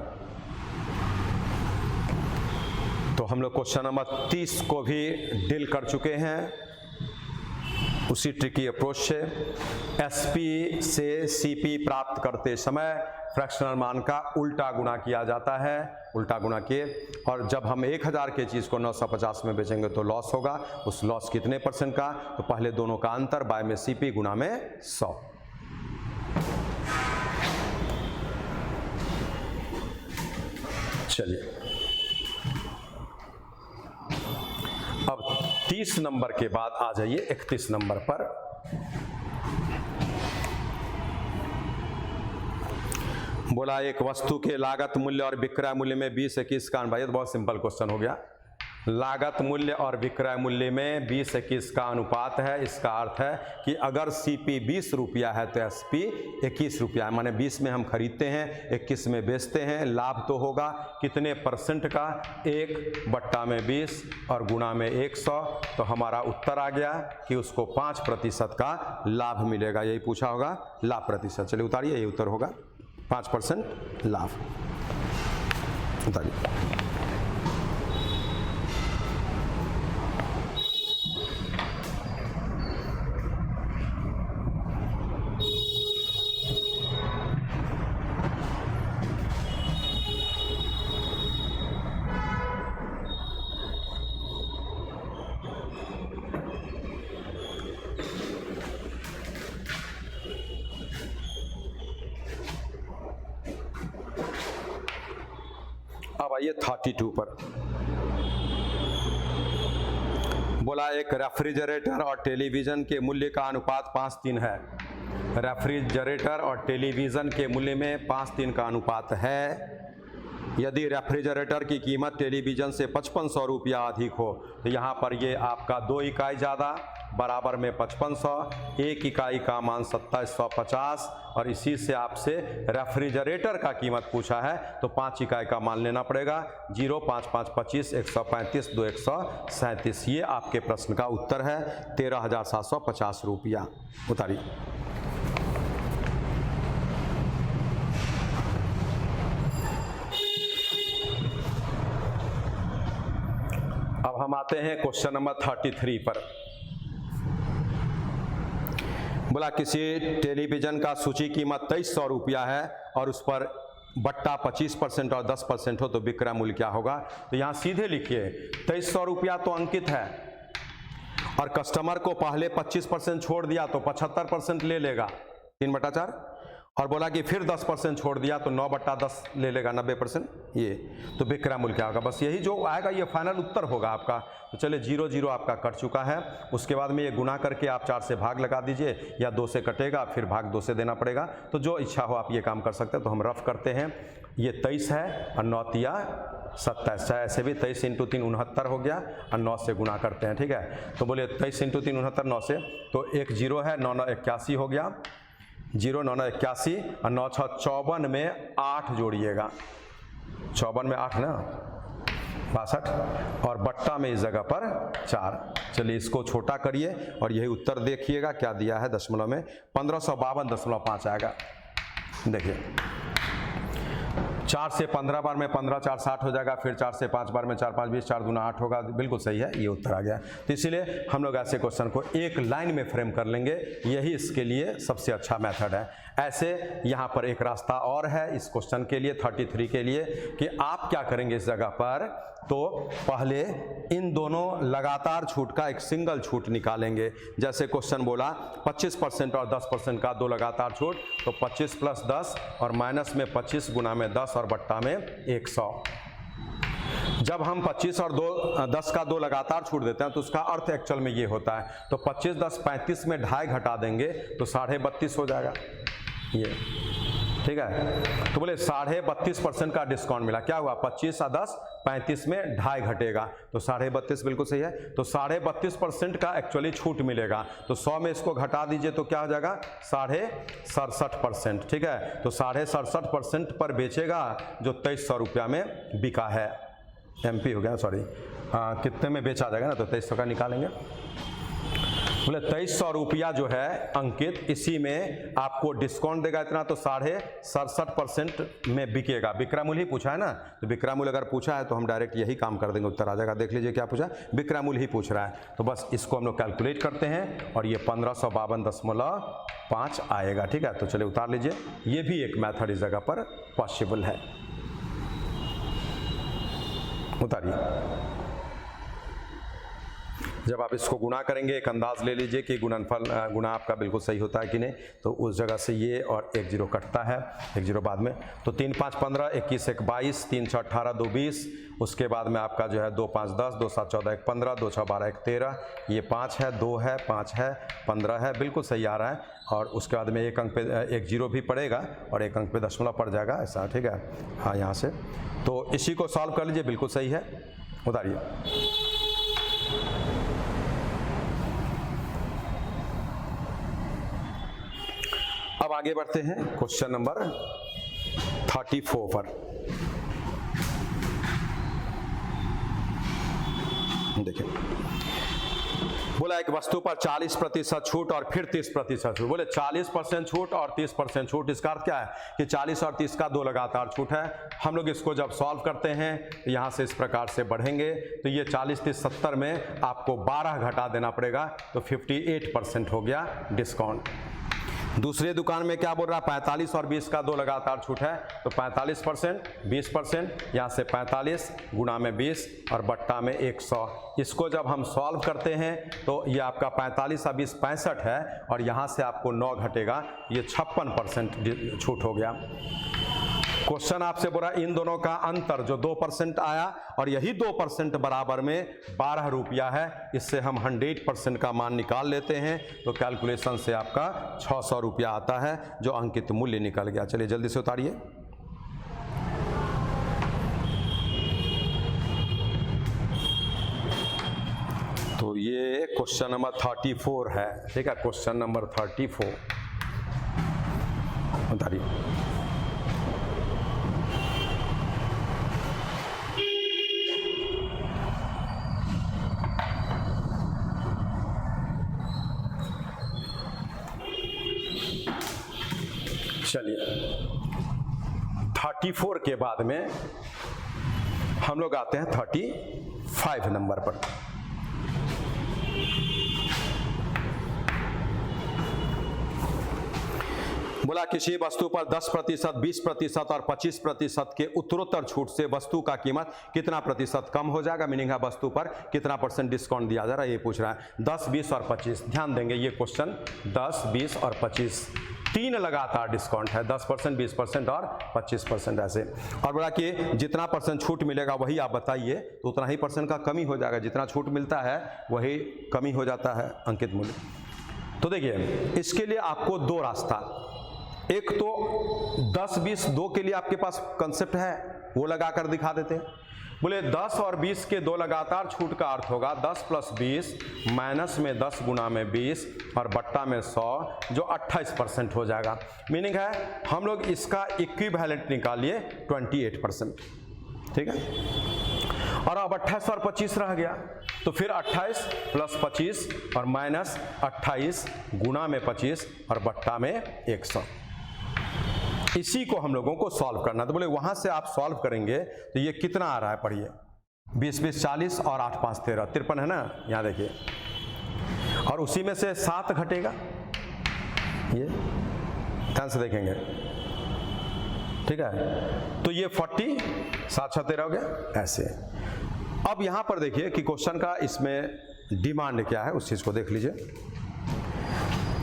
तो हम लोग क्वेश्चन नंबर 30 को भी डील कर चुके हैं उसी ट्रिकी अप्रोच से। एसपी से सीपी प्राप्त करते समय फ्रैक्शनल मान का उल्टा गुना किया जाता है। उल्टा गुना किए, और जब हम 1000 के चीज़ को 950 में बेचेंगे तो लॉस होगा। उस लॉस कितने % का? तो पहले दोनों का अंतर बाय में सीपी गुना में 100। चलिए, अब 30 नंबर के बाद आ जाइए 31 नंबर पर। बोला एक वस्तु के लागत मूल्य और विक्रय मूल्य में 20-21 का अनुपात। बहुत सिंपल क्वेश्चन हो गया। लागत मूल्य और विक्रय मूल्य में 20-21 का अनुपात है। इसका अर्थ है कि अगर सीपी 20 रुपया है तो एसपी 21 रुपया है। माने 20 में हम खरीदते हैं, 21 में बेचते हैं। लाभ तो होगा कितने % का? 1/20 और गुणा में 100। तो हमारा उत्तर आ गया कि उसको 5% का लाभ मिलेगा। यही पूछा होगा, लाभ प्रतिशत। चलिए उतारिए, यही उत्तर होगा 5% लाभ। उतारिए। आइए 32 पर। बोला एक रेफ्रिजरेटर और टेलीविज़न के मूल्य का अनुपात 5:3 है। रेफ्रिजरेटर और टेलीविज़न के मूल्य में 5:3 का अनुपात है। यदि रेफ्रिजरेटर की कीमत टेलीविज़न से 5500 रुपया अधिक हो तो यहाँ पर ये आपका 2 इकाई ज़्यादा बराबर में 5500, 1 इकाई का मान 2750 और इसी से आपसे रेफ्रिजरेटर का कीमत पूछा है तो 5 इकाई का मान लेना पड़ेगा। 0, 5, 5, 25, 135, 2, 137। ये आपके प्रश्न का उत्तर है 13,750 रुपया। उतारिए। अब हम आते हैं क्वेश्चन नंबर 33 पर। बोला किसी टेलीविज़न का सूची कीमत 2300 रुपया है और उस पर बट्टा 25% और 10% हो तो विक्रय मूल्य क्या होगा। तो यहाँ सीधे लिखिए 2300 रुपया तो अंकित है और कस्टमर को पहले 25% छोड़ दिया तो 75% ले लेगा 3/4 और बोला कि फिर 10% छोड़ दिया तो 9/10 ले लेगा 90%। ये तो विक्रय मूल्य क्या होगा। बस यही जो आएगा ये फाइनल उत्तर होगा आपका। तो चलिए 0, 0 आपका कट चुका है। उसके बाद में ये गुना करके आप 4 से भाग लगा दीजिए या 2 से कटेगा फिर भाग 2 से देना पड़ेगा। तो जो इच्छा हो आप ये काम कर सकते हैं। तो हम रफ करते हैं। ये 23 है और 9 तिया 27 है। ऐसे भी 23 × 3 69 हो गया और 9 से गुना करते हैं। ठीक है। तो बोले 23 × 3 69 9 से तो 1 0 है 9 9 81 हो गया। 0 9 9 81 और 9 6 54 में 8 जोड़िएगा। 54 में 8 ना 62 और बट्टा में इस जगह पर 4। चलिए इसको छोटा करिए और यही उत्तर देखिएगा क्या दिया है दशमलव में 1552.5 आएगा। देखिए 4 से 15 बार में 15 4 60 हो जाएगा। फिर 4 से 5 बार में 4 5 20 4 दूना 8 होगा। बिल्कुल सही है ये उत्तर आ गया। तो इसीलिए हम लोग ऐसे क्वेश्चन को एक लाइन में फ्रेम कर लेंगे। यही इसके लिए सबसे अच्छा मेथड है। ऐसे यहाँ पर एक रास्ता और है इस क्वेश्चन के लिए 33 के लिए कि आप क्या करेंगे इस जगह पर तो पहले इन दोनों लगातार छूट का एक सिंगल छूट निकालेंगे। जैसे क्वेश्चन बोला 25% और 10% का 2 लगातार छूट तो 25 + 10 और माइनस में 25 गुना में 10 और बट्टा में 100। जब हम 25 और 10 का 2 लगातार छूट देते हैं तो उसका अर्थ एक्चुअल में ये होता है। तो 25 10 35 में 2.5 घटा देंगे तो 32.5 हो जाएगा। ये ठीक है। तो बोले 32.5% का डिस्काउंट मिला। क्या हुआ 25 और 10 35 में 2.5 घटेगा तो 32.5 बिल्कुल सही है। तो 32.5% का एक्चुअली छूट मिलेगा। तो 100 में इसको घटा दीजिए तो क्या हो जाएगा 67.5%। ठीक है। तो 67.5% पर बेचेगा जो 2300 रुपया में बिका है। MP हो गया सॉरी कितने में बेचा जाएगा ना तो 2300 का निकालेंगे। बोले 2300 रुपया जो है अंकित इसी में आपको डिस्काउंट देगा इतना तो 67.5% में बिकेगा। विक्रय मूल्य ही पूछा है ना। तो विक्रय मूल्य अगर पूछा है तो हम डायरेक्ट यही काम कर देंगे उत्तर आ जाएगा। देख लीजिए क्या पूछा विक्रय मूल्य ही पूछ रहा है। तो बस इसको हम लोग कैलकुलेट करते हैं और ये 1552.5 आएगा। ठीक है। तो चलिए उतार लीजिए। ये भी एक मैथड इस जगह पर पॉसिबल है। उतारिए। जब आप इसको गुना करेंगे एक अंदाज ले लीजिए कि गुना आपका बिल्कुल सही होता है कि नहीं। तो उस जगह से ये और 1 0 कटता है 1 0 बाद में। तो 3 5 15 21 1 22 3 6 18 2 20। उसके बाद में आपका जो है 2 5 10 2 7 14 1 15 2 6 12 1 13। ये 5 है 2 है 5 है 15 है बिल्कुल सही आ रहा है। और उसके बाद में 1 अंक पे 1 0 भी पड़ेगा और 1 अंक पे दशमलव पड़ जाएगा ऐसा। ठीक है। हाँ यहाँ से तो इसी को सॉल्व कर लीजिए बिल्कुल सही है। उतारिए। अब आगे बढ़ते हैं क्वेश्चन नंबर 34 पर। देखिए बोला एक वस्तु पर 40% छूट और फिर 30% छूट। बोले 40% छूट और 30% छूट। इसका अर्थ क्या है कि 40 और 30 का 2 लगातार छूट है। हम लोग इसको जब सॉल्व करते हैं तो यहाँ से इस प्रकार से बढ़ेंगे तो ये 40 30 70 में आपको 12 घटा देना पड़ेगा तो 58% हो गया डिस्काउंट। दूसरे दुकान में क्या बोल रहा है 45 और 20 का 2 लगातार छूट है तो 45% 20% यहाँ से 45 गुना में 20 और बट्टा में 100। इसको जब हम सॉल्व करते हैं तो ये आपका 45 और 20 65 है और यहाँ से आपको 9 घटेगा ये 56% छूट हो गया। क्वेश्चन आपसे बोला इन दोनों का अंतर जो 2% आया और यही 2% बराबर में 12 रुपया है, इससे हम 100% का मान निकाल लेते हैं तो कैलकुलेशन से आपका 600 रुपया आता है जो अंकित मूल्य निकल गया। चलिए जल्दी से उतारिए। तो ये क्वेश्चन नंबर 34 है, ठीक है, क्वेश्चन नंबर 34 उतारिए। चलिए 34 के बाद में हम लोग आते हैं 35 नंबर पर। बोला किसी वस्तु पर 10%, 20% और 25% के उत्तरोत्तर छूट से वस्तु का कीमत कितना प्रतिशत कम हो जाएगा, मीनिंग है वस्तु पर कितना % डिस्काउंट दिया जा रहा है, ये पूछ रहा है। 10, 20 और 25, ध्यान देंगे ये क्वेश्चन 10, 20 और 25 तीन लगातार डिस्काउंट है, 10%, 20% और 25% ऐसे। और बोला कि जितना % छूट मिलेगा वही आप बताइए, तो उतना ही % का कमी हो जाएगा, जितना छूट मिलता है वही कमी हो जाता है अंकित मूल्य। तो देखिए इसके लिए आपको दो रास्ता, एक तो 10, 20 दो के लिए आपके पास कंसेप्ट है वो लगा कर दिखा देते हैं। बोले 10 और 20 के दो लगातार छूट का अर्थ होगा 10 + 20 माइनस में 10 गुना में 20 और बट्टा में 100 जो 28% हो जाएगा। मीनिंग है हम लोग इसका इक्विवेलेंट निकालिए 28%, ठीक है। और अब 28 और 25 रह गया, तो फिर 28 + 25 और माइनस 28 गुना में 25 और बट्टा में 100। इसी को हम लोगों को सॉल्व करना। तो बोले वहां से आप सॉल्व करेंगे तो ये कितना आ रहा है, पढ़िए 20, 20, 40 और 8, 5, 13, 53 है ना, यहाँ देखिए। और उसी में से 7 घटेगा, ये ध्यान से देखेंगे, ठीक है। तो ये 40, 7, 6, 13 हो गया ऐसे। अब यहां पर देखिए कि क्वेश्चन का इसमें डिमांड क्या है, उस चीज को देख लीजिए।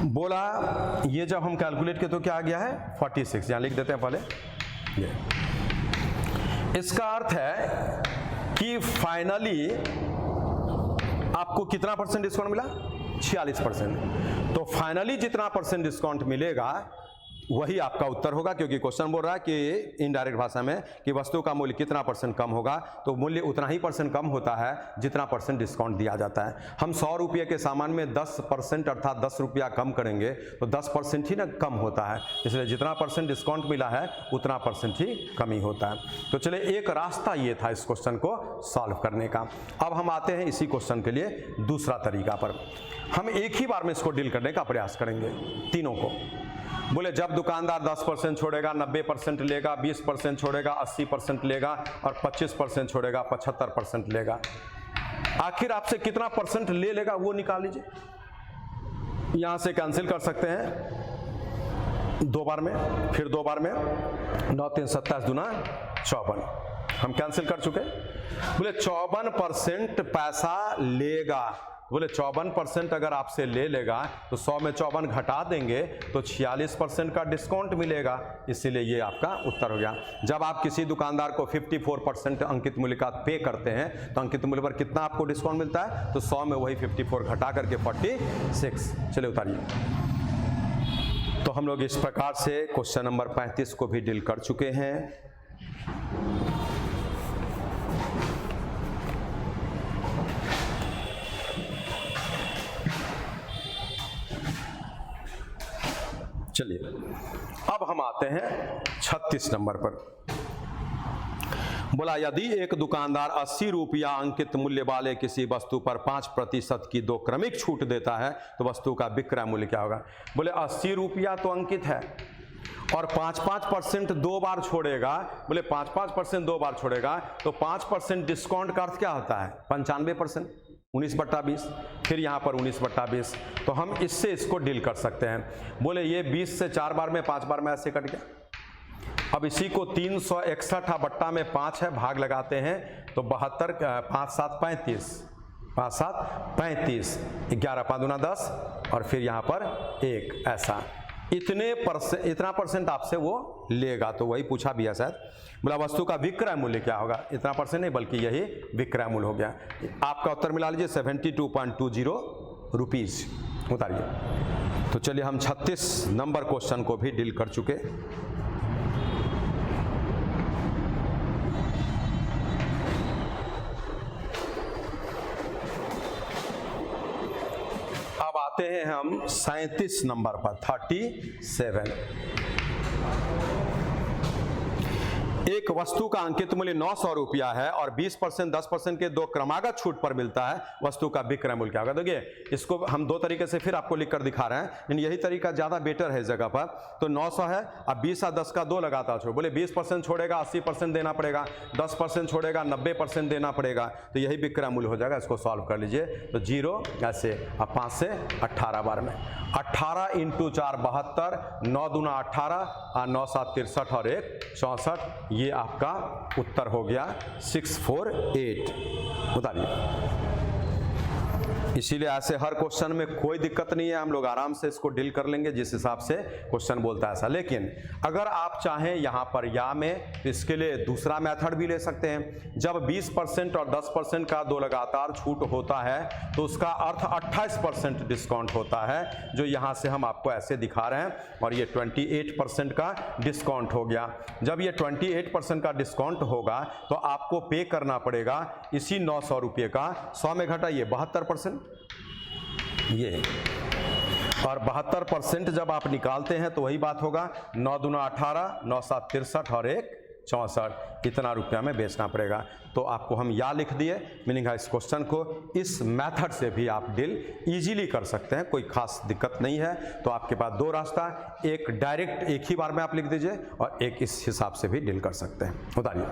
बोला ये जब हम कैलकुलेट किए तो क्या आ गया है 46, यहां लिख देते हैं पहले। ये इसका अर्थ है कि फाइनली आपको कितना % डिस्काउंट मिला, 46%। तो फाइनली जितना % डिस्काउंट मिलेगा वही आपका उत्तर होगा, क्योंकि क्वेश्चन बोल रहा है कि इनडायरेक्ट भाषा में कि वस्तु का मूल्य कितना % कम होगा, तो मूल्य उतना ही % कम होता है जितना % डिस्काउंट दिया जाता है। हम 100 रुपये के सामान में 10% अर्थात 10 रुपया कम करेंगे तो 10% ही ना कम होता है, इसलिए जितना % डिस्काउंट मिला है उतना % ही कमी होता है। तो चलिए एक रास्ता ये था इस क्वेश्चन को सॉल्व करने का। अब हम आते हैं इसी क्वेश्चन के लिए दूसरा तरीका पर। हम एक ही बार में इसको डील करने का प्रयास करेंगे तीनों को। बोले जब दुकानदार 10% छोड़ेगा 90% लेगा, 20% छोड़ेगा 80% लेगा और 25% छोड़ेगा 75% लेगा, आखिर आपसे कितना % ले लेगा वो निकाल लीजिए। यहां से कैंसिल कर सकते हैं 2 बार में, फिर 2 बार में, 9, 3, 27 दूना 54, हम कैंसिल कर चुके। बोले 54% पैसा लेगा, बोले 54% अगर आपसे ले लेगा तो 100 में 54 घटा देंगे तो 46% का डिस्काउंट मिलेगा, इसीलिए ये आपका उत्तर हो गया। जब आप किसी दुकानदार को 54% अंकित मूल्य का पे करते हैं तो अंकित मूल्य पर कितना आपको डिस्काउंट मिलता है, तो 100 में वही 54 घटा करके 46। चलिए उतारिए। तो हम लोग इस प्रकार से क्वेश्चन नंबर 35 को भी डील कर चुके हैं। चलिए अब हम आते हैं 36 नंबर पर। बोला यदि एक दुकानदार 80 रुपया अंकित मूल्य वाले किसी वस्तु पर 5% की 2 क्रमिक छूट देता है तो वस्तु का विक्रय मूल्य क्या होगा। बोले 80 रुपया तो अंकित है और 5% 2 बार छोड़ेगा। बोले 5% 2 बार छोड़ेगा तो 5% डिस्काउंट का अर्थ क्या होता है 95%, 19/20, फिर यहाँ पर 19/20। तो हम इससे इसको डील कर सकते हैं। बोले ये 20 से 4 बार में 5 बार में ऐसे कट गया। अब इसी को 361 बट्टा में 5 है, भाग लगाते हैं तो 72, 5, 7, 35, 5, 7, 35, 11, 5 दूना 10 और फिर यहाँ पर 1 ऐसा। इतना परसेंट आपसे वो लेगा। तो वही पूछा भी है शायद, बोला वस्तु का विक्रय मूल्य क्या होगा, इतना परसेंट नहीं बल्कि यही विक्रय मूल्य हो गया। आपका उत्तर मिला लीजिए 72.20 रुपीज़। उतारिए। तो चलिए हम 36 नंबर क्वेश्चन को भी डील कर चुके। अब आते हैं हम 37 नंबर पर, 37। एक वस्तु का अंकित मूल्य 900 रुपया है और 20% 10% के दो क्रमागत छूट पर मिलता है, वस्तु का विक्रय मूल्य क्या होगा। देखिए इसको हम दो तरीके से फिर आपको लिख कर दिखा रहे हैं, लेकिन यही तरीका ज़्यादा बेटर है इस जगह पर। तो 900 है, अब 20 और 10 का 2 लगातार छोड़, बोले 20% छोड़ेगा 80% देना पड़ेगा, 10% छोड़ेगा 90% देना पड़ेगा, तो यही विक्रय मूल्य हो जाएगा। इसको सॉल्व कर लीजिए। तो 0 ऐसे, अब 5 से 18 बार में 18 × 4 72, 9 दूना 18 और 9 7 63 और 1 64, ये आपका उत्तर हो गया 648। उतारिए। इसीलिए ऐसे हर क्वेश्चन में कोई दिक्कत नहीं है, हम लोग आराम से इसको डील कर लेंगे जिस हिसाब से क्वेश्चन बोलता है ऐसा। लेकिन अगर आप चाहें यहाँ पर या में, तो इसके लिए दूसरा मेथड भी ले सकते हैं। जब 20% और 10% का दो लगातार छूट होता है तो उसका अर्थ 28% डिस्काउंट होता है, जो यहाँ से हम आपको ऐसे दिखा रहे हैं, और ये 28% का डिस्काउंट हो गया। जब ये 28% का डिस्काउंट होगा तो आपको पे करना पड़ेगा इसी 900 रुपये का 100 में घटाइए 72%, ये और 72% जब आप निकालते हैं तो वही बात होगा 9 दूना 18, 9 7 63 और 1 64, इतना रुपया में बेचना पड़ेगा। तो आपको हम या लिख दिए, मीनिंग है इस क्वेश्चन को इस मेथड से भी आप डील इजीली कर सकते हैं, कोई खास दिक्कत नहीं है। तो आपके पास दो रास्ता, एक डायरेक्ट एक ही बार में आप लिख दीजिए और एक इस हिसाब से भी डील कर सकते हैं। बताइए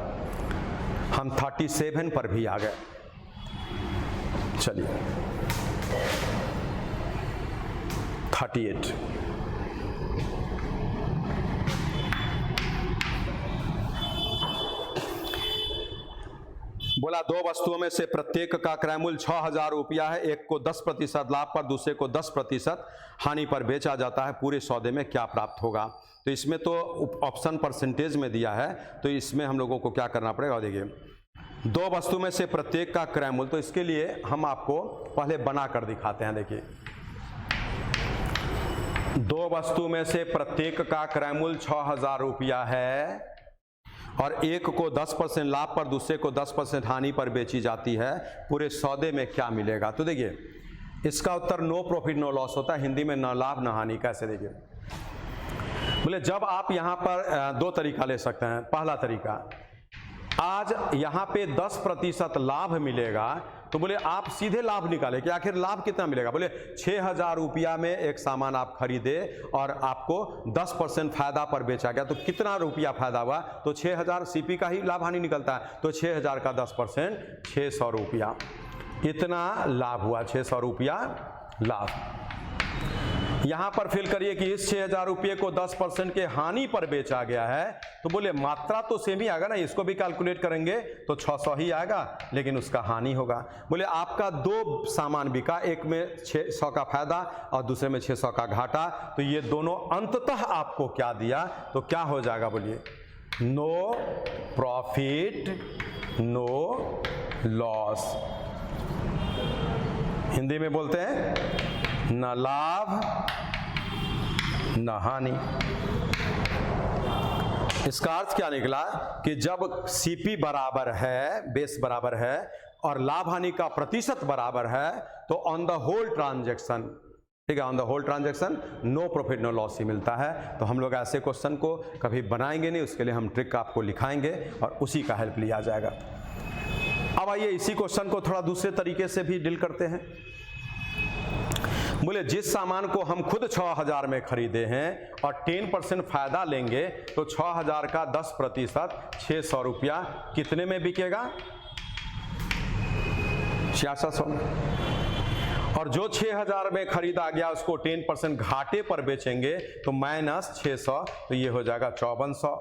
हम 37 पर भी आ गए। चलिए 38। बोला दो वस्तुओं में से प्रत्येक का क्रय मूल्य 6000 रुपया है, एक को 10% लाभ पर दूसरे को 10% हानि पर बेचा जाता है, पूरे सौदे में क्या प्राप्त होगा। तो इसमें तो ऑप्शन परसेंटेज में दिया है, तो इसमें हम लोगों को क्या करना पड़ेगा। देखिए दो वस्तु में से प्रत्येक का क्रय मूल्य, तो इसके लिए हम आपको पहले बना कर दिखाते हैं। देखिए दो वस्तु में से प्रत्येक का क्रय मूल्य 6000 रुपया है और एक को 10% लाभ पर दूसरे को 10% हानि पर बेची जाती है, पूरे सौदे में क्या मिलेगा। तो देखिए इसका उत्तर नो प्रॉफिट नो लॉस होता है, हिंदी में न लाभ न हानि। कैसे, देखिए बोले जब आप यहाँ पर दो तरीका ले सकते हैं। पहला तरीका, आज यहाँ पे 10% लाभ मिलेगा, तो बोले आप सीधे लाभ निकाले कि आखिर लाभ कितना मिलेगा। बोले 6000 रुपया में एक सामान आप खरीदे और आपको 10% फायदा पर बेचा गया, तो कितना रुपया फायदा हुआ। तो 6000 सीपी का ही लाभ हानि निकलता है, तो 6000 का 10% 600 रुपया, इतना लाभ हुआ, 600 रुपया लाभ। यहां पर फिल करिए कि इस 6000 रुपये को 10% के हानि पर बेचा गया है, तो बोले मात्रा तो सेम ही आएगा ना, इसको भी कैलकुलेट करेंगे तो 600 ही आएगा, लेकिन उसका हानि होगा। बोले आपका दो सामान बिका, एक में 600 का फायदा और दूसरे में 600 का घाटा, तो ये दोनों अंततः आपको क्या दिया, तो क्या हो जाएगा। बोलिए no profit no loss. Hindi में बोलते हैं न लाभ न हानि। इसका अर्थ क्या निकला कि जब सीपी बराबर है, बेस बराबर है और लाभ हानि का प्रतिशत बराबर है, तो ऑन द होल ट्रांजैक्शन, ठीक है, on the whole transaction no profit no loss ही मिलता है। तो हम लोग ऐसे क्वेश्चन को कभी बनाएंगे नहीं, उसके लिए हम ट्रिक आपको लिखाएंगे और उसी का हेल्प लिया जाएगा। अब आइए इसी क्वेश्चन को थोड़ा दूसरे तरीके से भी डील करते हैं। बोले जिस सामान को हम खुद 6000 में खरीदे हैं और 10% फायदा लेंगे, तो 6000 का 10% 600 रुपया कितने में बिकेगा, 6600 में। और जो 6000 में खरीदा गया उसको 10% घाटे पर बेचेंगे, तो -600, तो ये हो जाएगा 5400।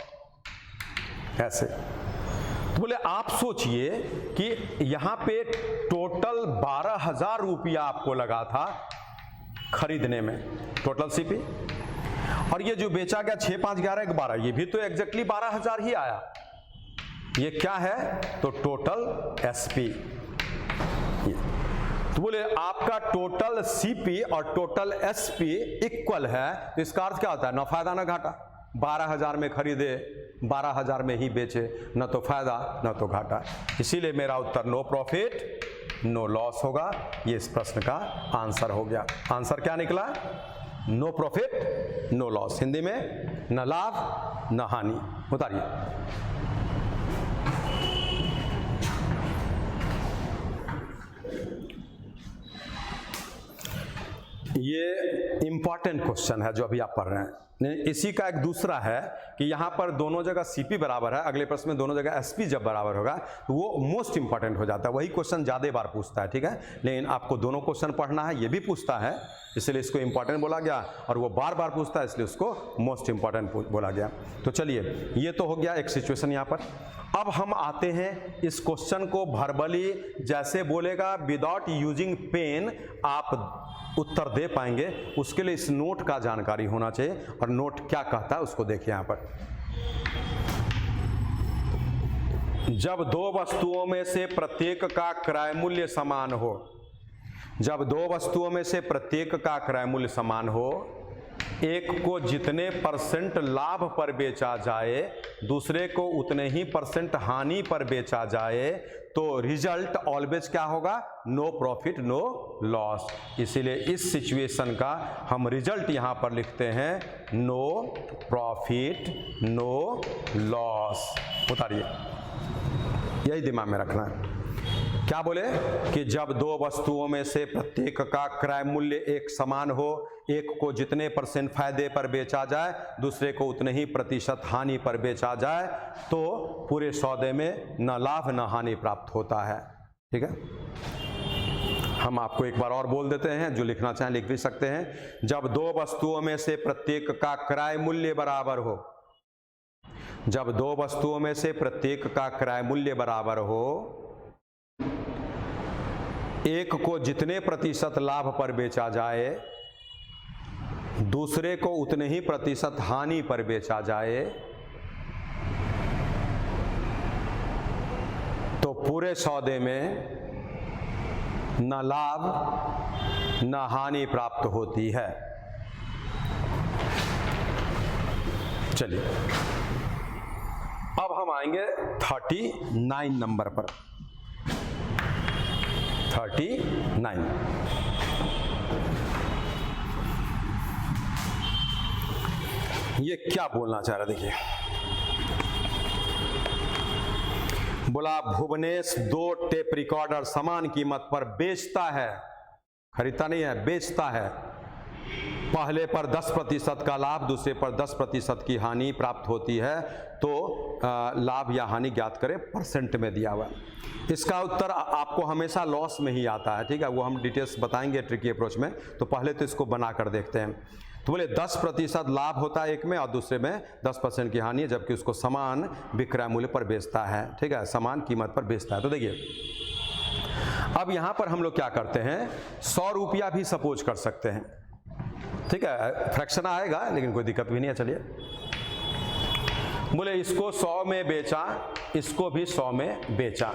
ऐसे तो बोले आप सोचिए कि यहां पे टोटल 12000 रुपया आपको लगा था खरीदने में, टोटल सीपी, और ये जो बेचा गया 6, 5, 11, 12, ये भी तो एग्जैक्टली 12,000 ही आया। ये क्या है? तो टोटल एसपी। तो बोले आपका टोटल सीपी और टोटल एसपी इक्वल है, तो इसका अर्थ क्या होता है? ना फायदा ना घाटा। 12,000 में खरीदे, 12,000 में ही बेचे, न तो फायदा न तो घाटा। इसीलिए मेरा उत्तर नो प्रॉफिट नो लॉस होगा। ये इस प्रश्न का आंसर हो गया। आंसर क्या निकला? No profit no loss. Hindi में न लाभ न हानि। उतारिए। ये इंपॉर्टेंट क्वेश्चन है जो अभी आप पढ़ रहे हैं। इसी का एक दूसरा है कि यहाँ पर दोनों जगह सीपी बराबर है, अगले प्रश्न में दोनों जगह एसपी जब बराबर होगा तो वो मोस्ट इंपॉर्टेंट हो जाता है। वही क्वेश्चन ज़्यादा बार पूछता है, ठीक है। लेकिन आपको दोनों क्वेश्चन पढ़ना है, ये भी पूछता है, इसलिए इसको इंपॉर्टेंट बोला गया, और वो बार बार पूछता है इसलिए उसको मोस्ट इंपॉर्टेंट बोला गया। तो चलिए, ये तो हो गया एक सिचुएशन यहाँ पर। अब हम आते हैं इस क्वेश्चन को वर्बली जैसे बोलेगा विदाउट यूजिंग पेन आप उत्तर दे पाएंगे, उसके लिए इस नोट का जानकारी होना चाहिए। और नोट क्या कहता है उसको देखिए यहाँ पर। जब दो वस्तुओं में से प्रत्येक का क्रय मूल्य समान हो, जब दो वस्तुओं में से प्रत्येक का क्रय मूल्य समान हो, एक को जितने % लाभ पर बेचा जाए, दूसरे को उतने ही % हानि पर बेचा जाए, तो रिजल्ट ऑलवेज क्या होगा? No profit no loss. इसीलिए इस सिचुएशन का हम रिजल्ट यहां पर लिखते हैं नो प्रॉफिट नो लॉस। उतारिए, यही दिमाग में रखना है। क्या बोले कि जब दो वस्तुओं में से प्रत्येक का क्रय मूल्य एक समान हो, एक को जितने % फायदे पर बेचा जाए, दूसरे को उतने ही % हानि पर बेचा जाए, तो पूरे सौदे में न लाभ न हानि प्राप्त होता है। ठीक है, हम आपको एक बार और बोल देते हैं, जो लिखना चाहें लिख भी सकते हैं। जब दो वस्तुओं में से प्रत्येक का क्रय मूल्य बराबर हो, जब दो वस्तुओं में से प्रत्येक का क्रय मूल्य बराबर हो, एक को जितने % लाभ पर बेचा जाए, दूसरे को उतने ही % हानि पर बेचा जाए, तो पूरे सौदे में न लाभ न हानि प्राप्त होती है। चलिए, अब हम आएंगे 39 नंबर पर। 39 ये क्या बोलना चाह रहा है? देखिए, बोला भुवनेश 2 टेप रिकॉर्डर समान कीमत पर बेचता है, खरीदता नहीं है, बेचता है। पहले पर 10% का लाभ, दूसरे पर 10% की हानि प्राप्त होती है, तो लाभ या हानि ज्ञात करें, % में दिया हुआ। इसका उत्तर आपको हमेशा लॉस में ही आता है, ठीक है। वो हम डिटेल्स बताएंगे ट्रिकी अप्रोच में। तो पहले तो इसको बना कर देखते हैं। तो बोले 10% लाभ होता है एक में और दूसरे में 10% की हानि है, जबकि उसको समान विक्रय मूल्य पर बेचता है, ठीक है, समान कीमत पर बेचता है। तो देखिए, अब यहां पर हम लोग क्या करते हैं, 100 रुपया भी सपोज कर सकते हैं, ठीक है। फ्रैक्शन आएगा लेकिन कोई दिक्कत भी नहीं है। चलिए, बोले इसको 100 में बेचा, इसको भी 100 में बेचा।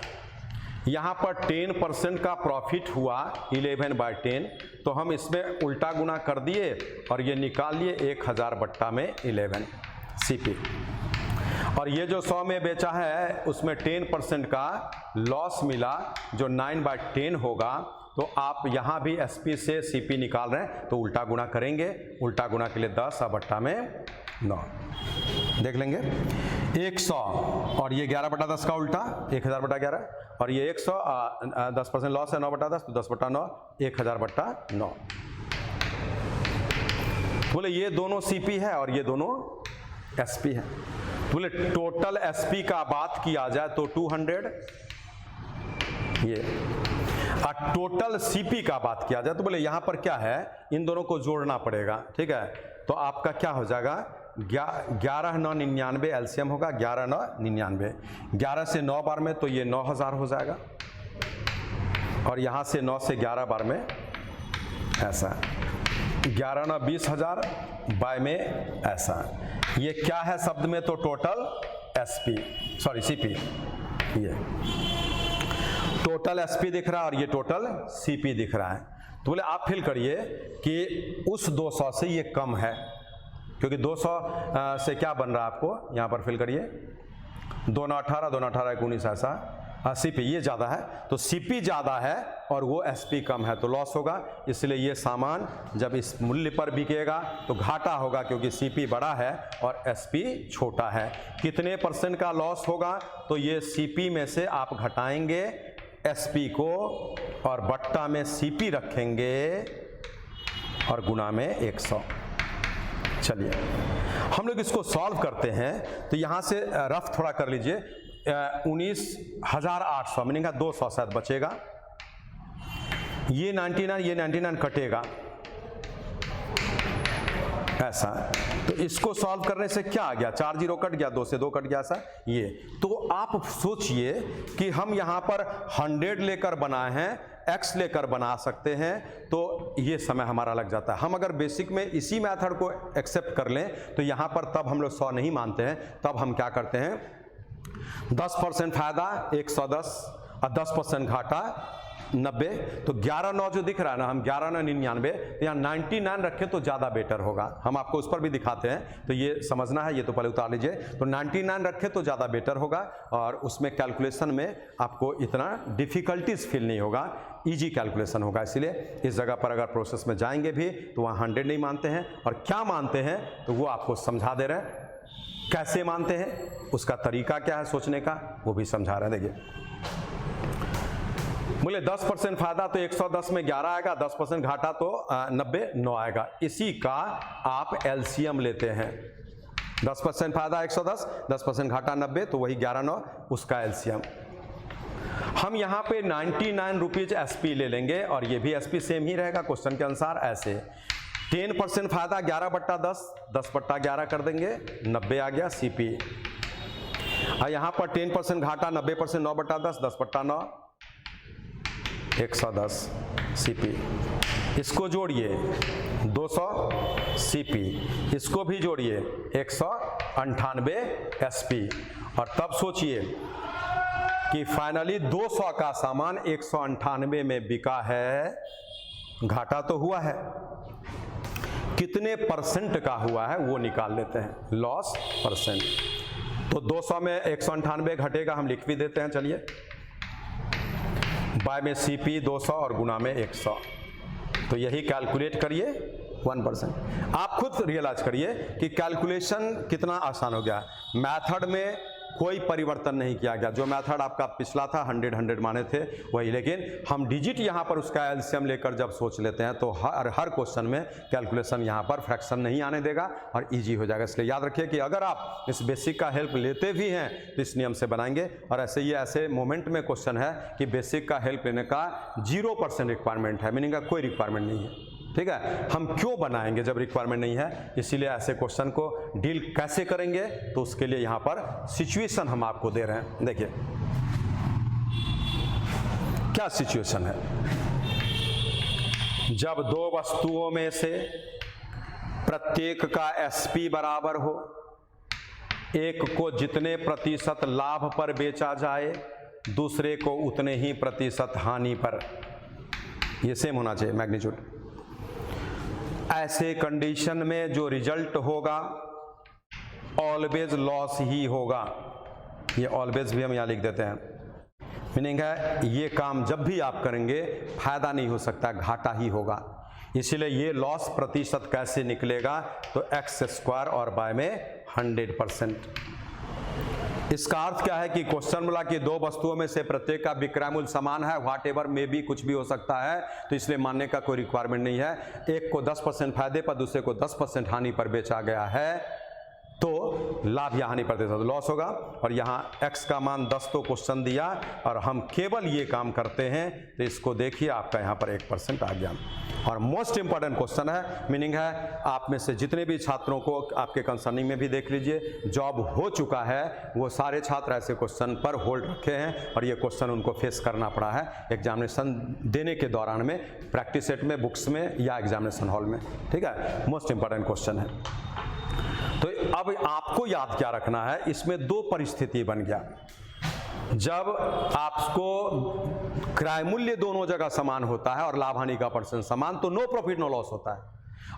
यहाँ पर 10% का प्रॉफिट हुआ 11/10, तो हम इसमें उल्टा गुना कर दिए और ये निकाल लिए 1000 बट्टा में 11 सीपी। और ये जो 100 में बेचा है उसमें 10% का लॉस मिला, जो 9/10 होगा। तो आप यहाँ भी एसपी से सीपी निकाल रहे हैं तो उल्टा गुना करेंगे। उल्टा गुना के लिए 10 और बट्टा में 9 देख लेंगे। 100 और ये 11/10 का उल्टा 1000/11, और ये 100 10% लॉस है 9/10, तो 10/9 1000/9। बोले ये दोनों सीपी है और ये दोनों एसपी है। बोले टोटल एसपी का बात किया जाए तो 200, ये टोटल सीपी का बात किया जाए तो बोले यहाँ पर क्या है, इन दोनों को जोड़ना पड़ेगा, ठीक है। तो आपका क्या हो जाएगा, 11×9 = 99 एलसीएम होगा, 11×9 = 99। 11 से 9 बार में तो ये 9000 हो जाएगा, और यहाँ से 9 से 11 बार में ऐसा। 11 ना 20,000 बाय में ऐसा, ये क्या है शब्द में, तो टोटल एसपी, सॉरी सीपी, ये टोटल एसपी दिख रहा है और ये टोटल सीपी दिख रहा है। तो बोले आप फील करिए कि उस 200 से ये कम है, क्योंकि 200 से क्या बन रहा है आपको यहाँ पर फील करिए, 2 ना 18, 2 ना 18 19 ऐसा, सीपी ये ज़्यादा है, तो सीपी ज़्यादा है और वो एसपी कम है, तो लॉस होगा। इसलिए ये सामान जब इस मूल्य पर बिकेगा तो घाटा होगा, क्योंकि सीपी बड़ा है और एसपी छोटा है। कितने % का लॉस होगा, तो ये सीपी में से आप घटाएंगे एसपी को और बट्टा में सीपी रखेंगे और गुना में 100। चलिए हम लोग इसको सॉल्व करते हैं, तो यहाँ से रफ थोड़ा कर लीजिए, 19,800 मीनिंग 200 शायद बचेगा, ये 99 कटेगा ऐसा। तो इसको सॉल्व करने से क्या आ गया, 4 0 कट गया, 2 से 2 कट गया ऐसा ये। तो आप सोचिए कि हम यहाँ पर 100 लेकर बनाए हैं, x लेकर बना सकते हैं, तो ये समय हमारा लग जाता है। हम अगर बेसिक में इसी मेथड को एक्सेप्ट कर लें तो यहाँ पर तब हम लोग 100 नहीं मानते हैं, तब हम क्या करते हैं, 10% फायदा 110 और 10% घाटा 90, तो 11,9 जो दिख रहा है ना, हम 11,99, तो यहाँ 99 रखें तो ज़्यादा बेटर होगा। हम आपको उस पर भी दिखाते हैं, तो ये समझना है, ये तो पहले उतार लीजिए। तो 99 रखें तो ज़्यादा बेटर होगा और उसमें कैलकुलेशन में आपको इतना डिफ़िकल्टीज फील नहीं होगा, इजी कैलकुलेशन होगा। इसलिए इस जगह पर अगर प्रोसेस में जाएंगे भी तो वहाँ 100 नहीं मानते हैं, और क्या मानते हैं तो वो आपको समझा दे रहे हैं। कैसे मानते हैं, उसका तरीका क्या है सोचने का, वो भी समझा रहे हैं। देखिए बोले 10% फायदा तो 110 में 11 आएगा, 10% घाटा तो 90 9 आएगा। इसी का आप एलसीएम लेते हैं, 10% फायदा 110, 10% घाटा 90, तो वही 11 9, उसका एलसीएम। हम यहाँ पे 99 रुपीज एसपी ले लेंगे और ये भी एसपी सेम ही रहेगा क्वेश्चन के अनुसार। ऐसे 10% फायदा 11/10, 10/11 कर देंगे, 90 आ गया सीपी। और यहाँ पर 10% घाटा 90%, 9/10, 10/9, 110 सीपी। इसको जोड़िए 200 सीपी, इसको भी जोड़िए 198 एसपी, और तब सोचिए कि फाइनली 200 का सामान 198 में बिका है, घाटा तो हुआ है, कितने % का हुआ है वो निकाल लेते हैं, लॉस %। तो 200 में 198 घटेगा, हम लिख भी देते हैं, चलिए, बाय में सीपी 200 और गुना में 100, तो यही कैलकुलेट करिए 1%। आप खुद रियलाइज करिए कि कैलकुलेशन कितना आसान हो गया। मेथड में कोई परिवर्तन नहीं किया गया, जो मेथड आपका पिछला था 100 माने थे वही, लेकिन हम डिजिट यहाँ पर उसका एलसीएम लेकर जब सोच लेते हैं तो हर क्वेश्चन में कैलकुलेशन यहाँ पर फ्रैक्शन नहीं आने देगा और इजी हो जाएगा। इसलिए याद रखिए कि अगर आप इस बेसिक का हेल्प लेते भी हैं तो इस नियम से बनाएंगे। और ऐसे मोमेंट में क्वेश्चन है कि बेसिक का हेल्प लेने का 0% रिक्वायरमेंट है, मीनिंग का कोई रिक्वायरमेंट नहीं है, ठीक है। हम क्यों बनाएंगे जब रिक्वायरमेंट नहीं है, इसीलिए ऐसे क्वेश्चन को डील कैसे करेंगे, तो उसके लिए यहाँ पर सिचुएशन हम आपको दे रहे हैं। देखिए क्या सिचुएशन है, जब 2 वस्तुओं में से प्रत्येक का एसपी बराबर हो, एक को जितने % लाभ पर बेचा जाए, दूसरे को उतने ही % हानि पर, ये सेम होना चाहिए मैग्नीट्यूड। ऐसे कंडीशन में जो रिजल्ट होगा ऑलवेज लॉस ही होगा, ये ऑलवेज भी हम यहाँ लिख देते हैं। मीनिंग है ये काम जब भी आप करेंगे फायदा नहीं हो सकता, घाटा ही होगा। इसीलिए ये लॉस % कैसे निकलेगा, तो x² और बाय में 100%। इसका अर्थ क्या है कि क्वेश्चन बोला कि 2 वस्तुओं में से प्रत्येक का विक्रय मूल्य समान है, व्हाट एवर में भी कुछ भी हो सकता है, तो इसलिए मानने का कोई रिक्वायरमेंट नहीं है। एक को 10% फायदे पर, दूसरे को 10% हानि पर बेचा गया है, तो लाभ या हानि प्रतिशत लॉस होगा, और यहाँ x का मान 10 तो क्वेश्चन दिया और हम केवल ये काम करते हैं, तो इसको देखिए आपका यहाँ पर 1% आ गया। और मोस्ट इंपॉर्टेंट क्वेश्चन है, मीनिंग है आप में से जितने भी छात्रों को आपके कंसर्निंग में भी देख लीजिए जॉब हो चुका है, वो सारे छात्र ऐसे क्वेश्चन पर होल्ड रखे हैं और ये क्वेश्चन उनको फेस करना पड़ा है एग्जामिनेशन देने के दौरान में, प्रैक्टिस सेट में, बुक्स में या एग्जामिनेशन हॉल में। ठीक है, मोस्ट इंपॉर्टेंट क्वेश्चन है। तो अब आपको याद क्या रखना है, इसमें दो परिस्थिति बन गया। जब आपको क्रय मूल्य दोनों जगह समान होता है और लाभ हानि का परसेंट समान, तो नो प्रॉफिट नो लॉस होता है,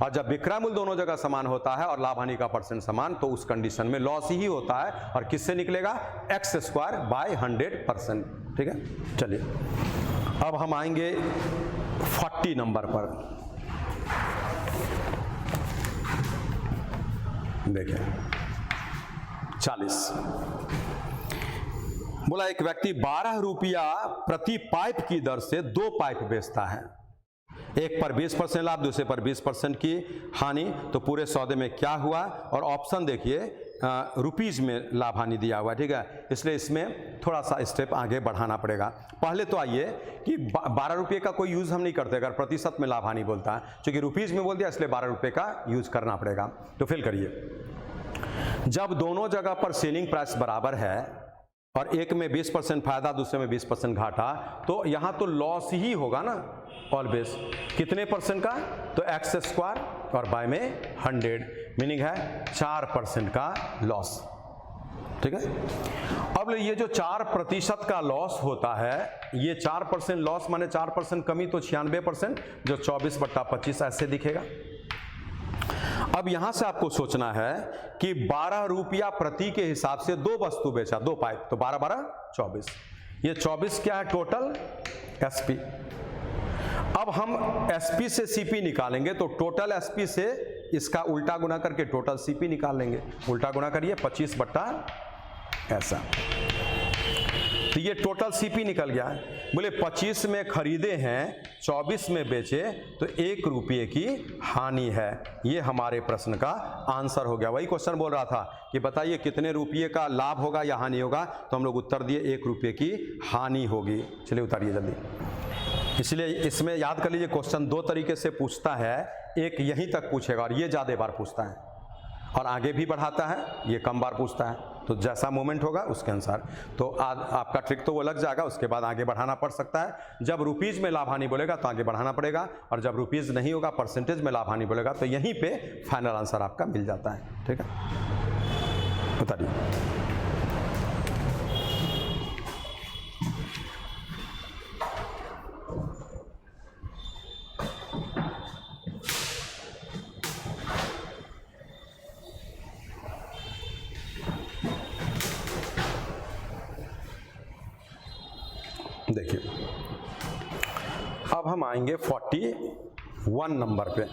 और जब विक्रय मूल्य दोनों जगह समान होता है और लाभ हानि का परसेंट समान, तो उस कंडीशन में लॉस ही होता है, और किससे निकलेगा, x²/100%। ठीक है, चलिए अब हम आएंगे 40 नंबर पर। देखिए 40 बोला एक व्यक्ति 12 रुपया प्रति पाइप की दर से 2 पाइप बेचता है, एक पर 20% लाभ, दूसरे पर 20% की हानि, तो पूरे सौदे में क्या हुआ, और ऑप्शन देखिए रुपीज में लाभ हानि दिया हुआ है। ठीक है, इसलिए इसमें थोड़ा सा स्टेप आगे बढ़ाना पड़ेगा। पहले तो आइए कि 12 रुपये का कोई यूज़ हम नहीं करते अगर प्रतिशत में लाभ हानि बोलता है, क्योंकि रुपीज में बोल दिया इसलिए 12 रुपये का यूज़ करना पड़ेगा। तो फिल करिए, जब दोनों जगह पर सेलिंग प्राइस बराबर है और एक में 20% फायदा, दूसरे में 20% घाटा, तो यहाँ तो लॉस ही होगा ना ऑलवेज। कितने परसेंट का, तो x² और बाय में 100, मीनिंग है 4% का लॉस। ठीक है, अब ये जो 4% का लॉस होता है, ये 4% लॉस माने 4% कमी, तो 96%, जो 24/25 ऐसे दिखेगा। अब यहां से आपको सोचना है कि 12 रुपया प्रति के हिसाब से 2 वस्तु बेचा, 2 पाइप, तो 12×12 24, ये 24 क्या है टोटल SP। अब हम SP से CP निकालेंगे, तो टोटल SP से इसका उल्टा गुना करके टोटल CP निकाल लेंगे। उल्टा गुना करिए 25 बट्टा ऐसा, तो ये टोटल CP निकल गया है। बोले 25 में खरीदे हैं, 24 में बेचे, तो 1 रुपये की हानि है। ये हमारे प्रश्न का आंसर हो गया। वही क्वेश्चन बोल रहा था कि बताइए कितने रुपये का लाभ होगा या हानि होगा, तो हम लोग उत्तर दिए 1 रुपये की हानि होगी। चलिए उतारिए जल्दी। इसलिए इसमें याद कर लीजिए क्वेश्चन 2 तरीके से पूछता है, एक यहीं तक पूछेगा और ये ज़्यादा बार पूछता है, और आगे भी बढ़ाता है, ये कम बार पूछता है। तो जैसा मोमेंट होगा उसके अनुसार तो आपका ट्रिक तो वो लग जाएगा, उसके बाद आगे बढ़ाना पड़ सकता है। जब रुपीज़ में लाभ हानि बोलेगा तो आगे बढ़ाना पड़ेगा, और जब रुपीज़ नहीं होगा परसेंटेज में लाभ हानि बोलेगा तो यहीं पे फाइनल आंसर आपका मिल जाता है। ठीक है, बताइए। देखिए अब हम आएंगे 41 नंबर पे।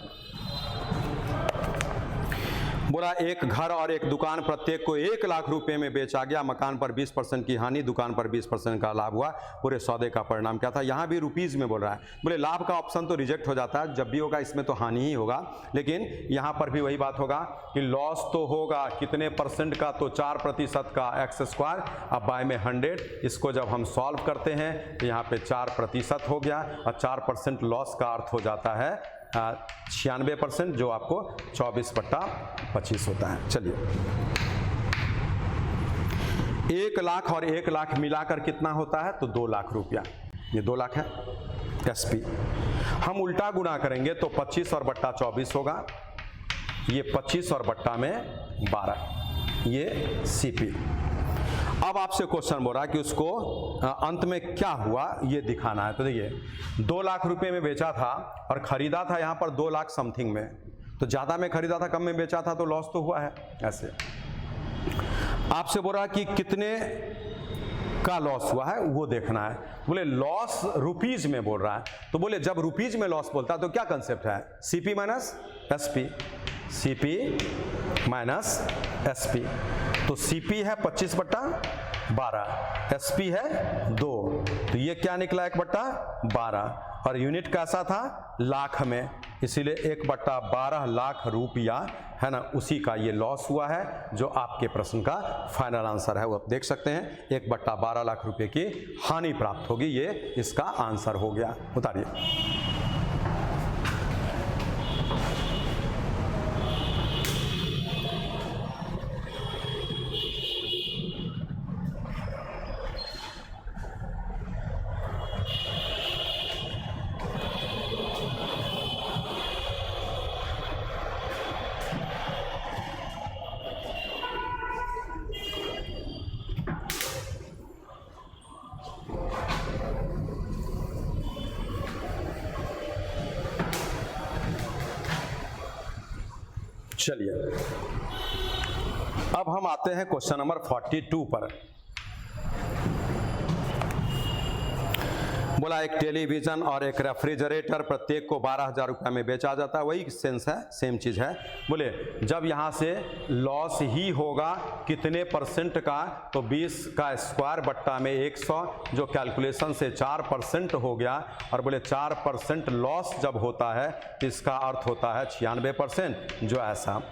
बोला एक घर और एक दुकान प्रत्येक को 1 लाख रुपए में बेचा गया, मकान पर 20% की हानि, दुकान पर 20% का लाभ हुआ, पूरे सौदे का परिणाम क्या था। यहाँ भी रुपीज़ में बोल रहा है। बोले लाभ का ऑप्शन तो रिजेक्ट हो जाता है, जब भी होगा इसमें तो हानि ही होगा, लेकिन यहाँ पर भी वही बात होगा कि लॉस तो होगा कितने परसेंट का, तो 4% का x², अब बाय में 100। इसको जब हम सॉल्व करते हैं तो यहाँ पे 4% हो गया, और 4% लॉस का अर्थ हो जाता है 96%, जो आपको 24/25 होता है। चलिए 1 लाख और 1 लाख मिलाकर कितना होता है, तो 2 लाख रुपया, ये 2 लाख है SP। हम उल्टा गुना करेंगे तो 25 और बट्टा 24 होगा, ये 25 और बट्टा में 12, ये CP। अब आपसे क्वेश्चन बोल रहा है कि उसको अंत में क्या हुआ ये दिखाना है। तो देखिए 2 लाख रुपए में बेचा था और खरीदा था यहाँ पर 2 लाख समथिंग में, तो ज़्यादा में खरीदा था कम में बेचा था, तो लॉस तो हुआ है। ऐसे आपसे बोल रहा है कि कितने का लॉस हुआ है वो देखना है। बोले लॉस रुपीज में बोल रहा है, तो बोले जब रुपीज में लॉस बोलता है तो क्या कंसेप्ट है, CP minus SP, CP minus SP। तो CP है 25/12, SP है 2, तो ये क्या निकला 1/12, और यूनिट कैसा था, लाख में, इसीलिए 1/12 लाख रुपया है ना, उसी का ये लॉस हुआ है, जो आपके प्रश्न का फाइनल आंसर है। वो आप देख सकते हैं 1/12 लाख रुपए की हानि प्राप्त होगी, ये इसका आंसर हो गया। उतारिए। चलिए, अब हम आते हैं क्वेश्चन नंबर 42 पर। बोला एक टेलीविज़न और एक रेफ्रिजरेटर प्रत्येक को 12,000 रुपये में बेचा जाता है। वही सेंस है, सेम चीज़ है। बोले जब यहाँ से लॉस ही होगा कितने परसेंट का, तो 20 का स्क्वायर बट्टा में 100, जो कैलकुलेशन से 4% हो गया। और बोले 4% लॉस जब होता है तो इसका अर्थ होता है 96%, जो ऐसा।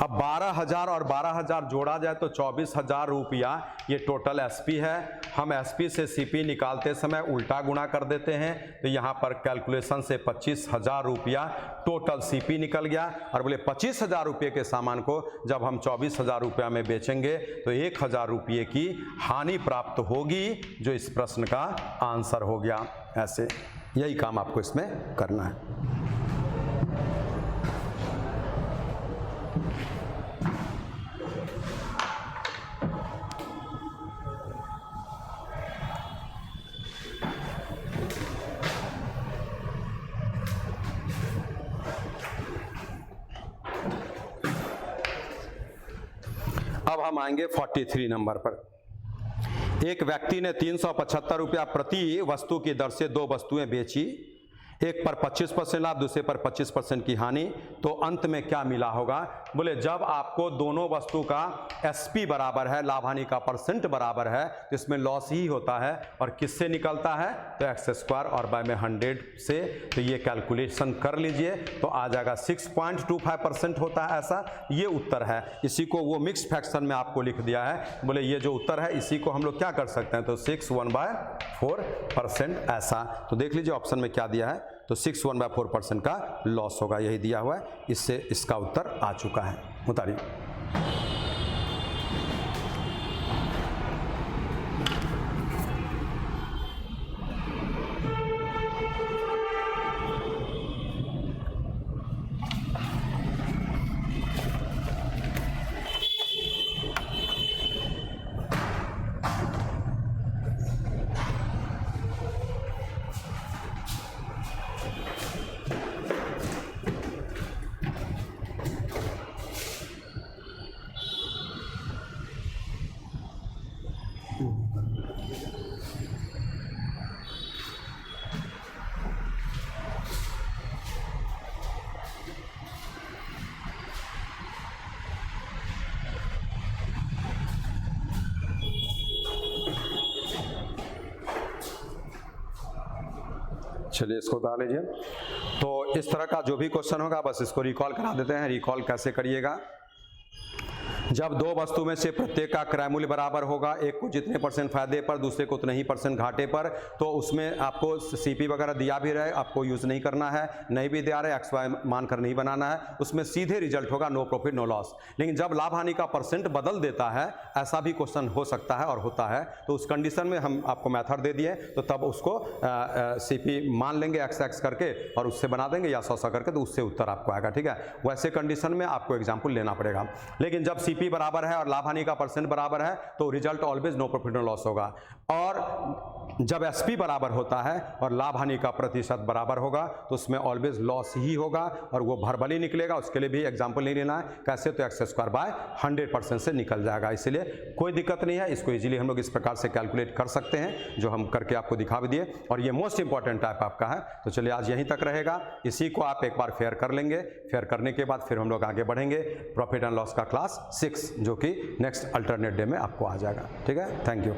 अब 12,000 और 12,000 जोड़ा जाए तो 24,000 रुपया ये टोटल एसपी है। हम एसपी से सीपी निकालते समय उल्टा गुणा कर देते हैं, तो यहाँ पर कैलकुलेशन से 25,000 रुपया टोटल सीपी निकल गया। और बोले 25,000 रुपये के सामान को जब हम 24,000 रुपया में बेचेंगे तो 1,000 रुपये की हानि प्राप्त होगी, जो इस प्रश्न का आंसर हो गया। ऐसे यही काम आपको इसमें करना है। अब हम आएंगे 43 नंबर पर। एक व्यक्ति ने 375 रुपया प्रति वस्तु की दर से 2 वस्तुएं बेची, एक पर 25% लाभ, दूसरे पर 25% की हानि, तो अंत में क्या मिला होगा। बोले जब आपको दोनों वस्तु का एसपी बराबर है, लाभ हानि का परसेंट बराबर है, तो इसमें लॉस ही होता है। और किससे निकलता है, तो एक्स स्क्वायर और बाय में 100 से। तो ये कैलकुलेशन कर लीजिए तो आ जाएगा 6.25% होता है, ऐसा ये उत्तर है। इसी को वो मिक्स फ्रैक्शन में आपको लिख दिया है। बोले ये जो उत्तर है इसी को हम लोग क्या कर सकते हैं, तो 6/1/4% ऐसा। तो देख लीजिए ऑप्शन में क्या दिया है, तो 6/1/4% का लॉस होगा, यही दिया हुआ है। इससे इसका उत्तर आ चुका है। उतारिए। चलिए इसको उतार लीजिए। तो इस तरह का जो भी क्वेश्चन होगा बस इसको रिकॉल करा देते हैं। रिकॉल कैसे करिएगा, जब 2 वस्तु में से प्रत्येक का क्रय मूल्य बराबर होगा, एक को जितने % फायदे पर, दूसरे को उतने ही % घाटे पर, तो उसमें आपको सीपी वगैरह दिया भी रहे, आपको यूज़ नहीं करना है, नहीं भी दिया रहे एक्स वाई मानकर नहीं बनाना है, उसमें सीधे रिजल्ट होगा नो प्रॉफिट नो लॉस। लेकिन जब लाभ हानि का % बदल देता है, ऐसा भी क्वेश्चन हो सकता है और होता है, तो उस कंडीशन में हम आपको मेथड दे दिए, तो तब उसको सीपी मान लेंगे एक्स करके और उससे बना देंगे या 100 करके, तो उससे उत्तर आपको आएगा। ठीक है, वैसे कंडीशन में आपको एग्जाम्पल लेना पड़ेगा। लेकिन जब सीपी बराबर है और लाभ हानि का % बराबर है, तो result always no profit no loss होगा। और जब एसपी बराबर होता है और लाभ हानि का % बराबर होगा, तो उसमें ऑलवेज लॉस ही होगा और वो भरबली निकलेगा। उसके लिए भी एग्जाम्पल नहीं लेना है, कैसे, तो एक्स स्क्वायर बाय 100% से निकल जाएगा। इसलिए कोई दिक्कत नहीं है, इसको इजीली हम लोग इस प्रकार से कैलकुलेट कर सकते हैं, जो हम करके आपको दिखा भी दिए। और ये मोस्ट इंपॉर्टेंट टाइप आपका है। तो चलिए आज यहीं तक रहेगा, इसी को आप एक बार फेयर कर लेंगे। फेयर करने के बाद फिर हम लोग आगे बढ़ेंगे प्रॉफिट एंड लॉस का क्लास 6, जो कि नेक्स्ट अल्टरनेट डे में आपको आ जाएगा। ठीक है, थैंक यू।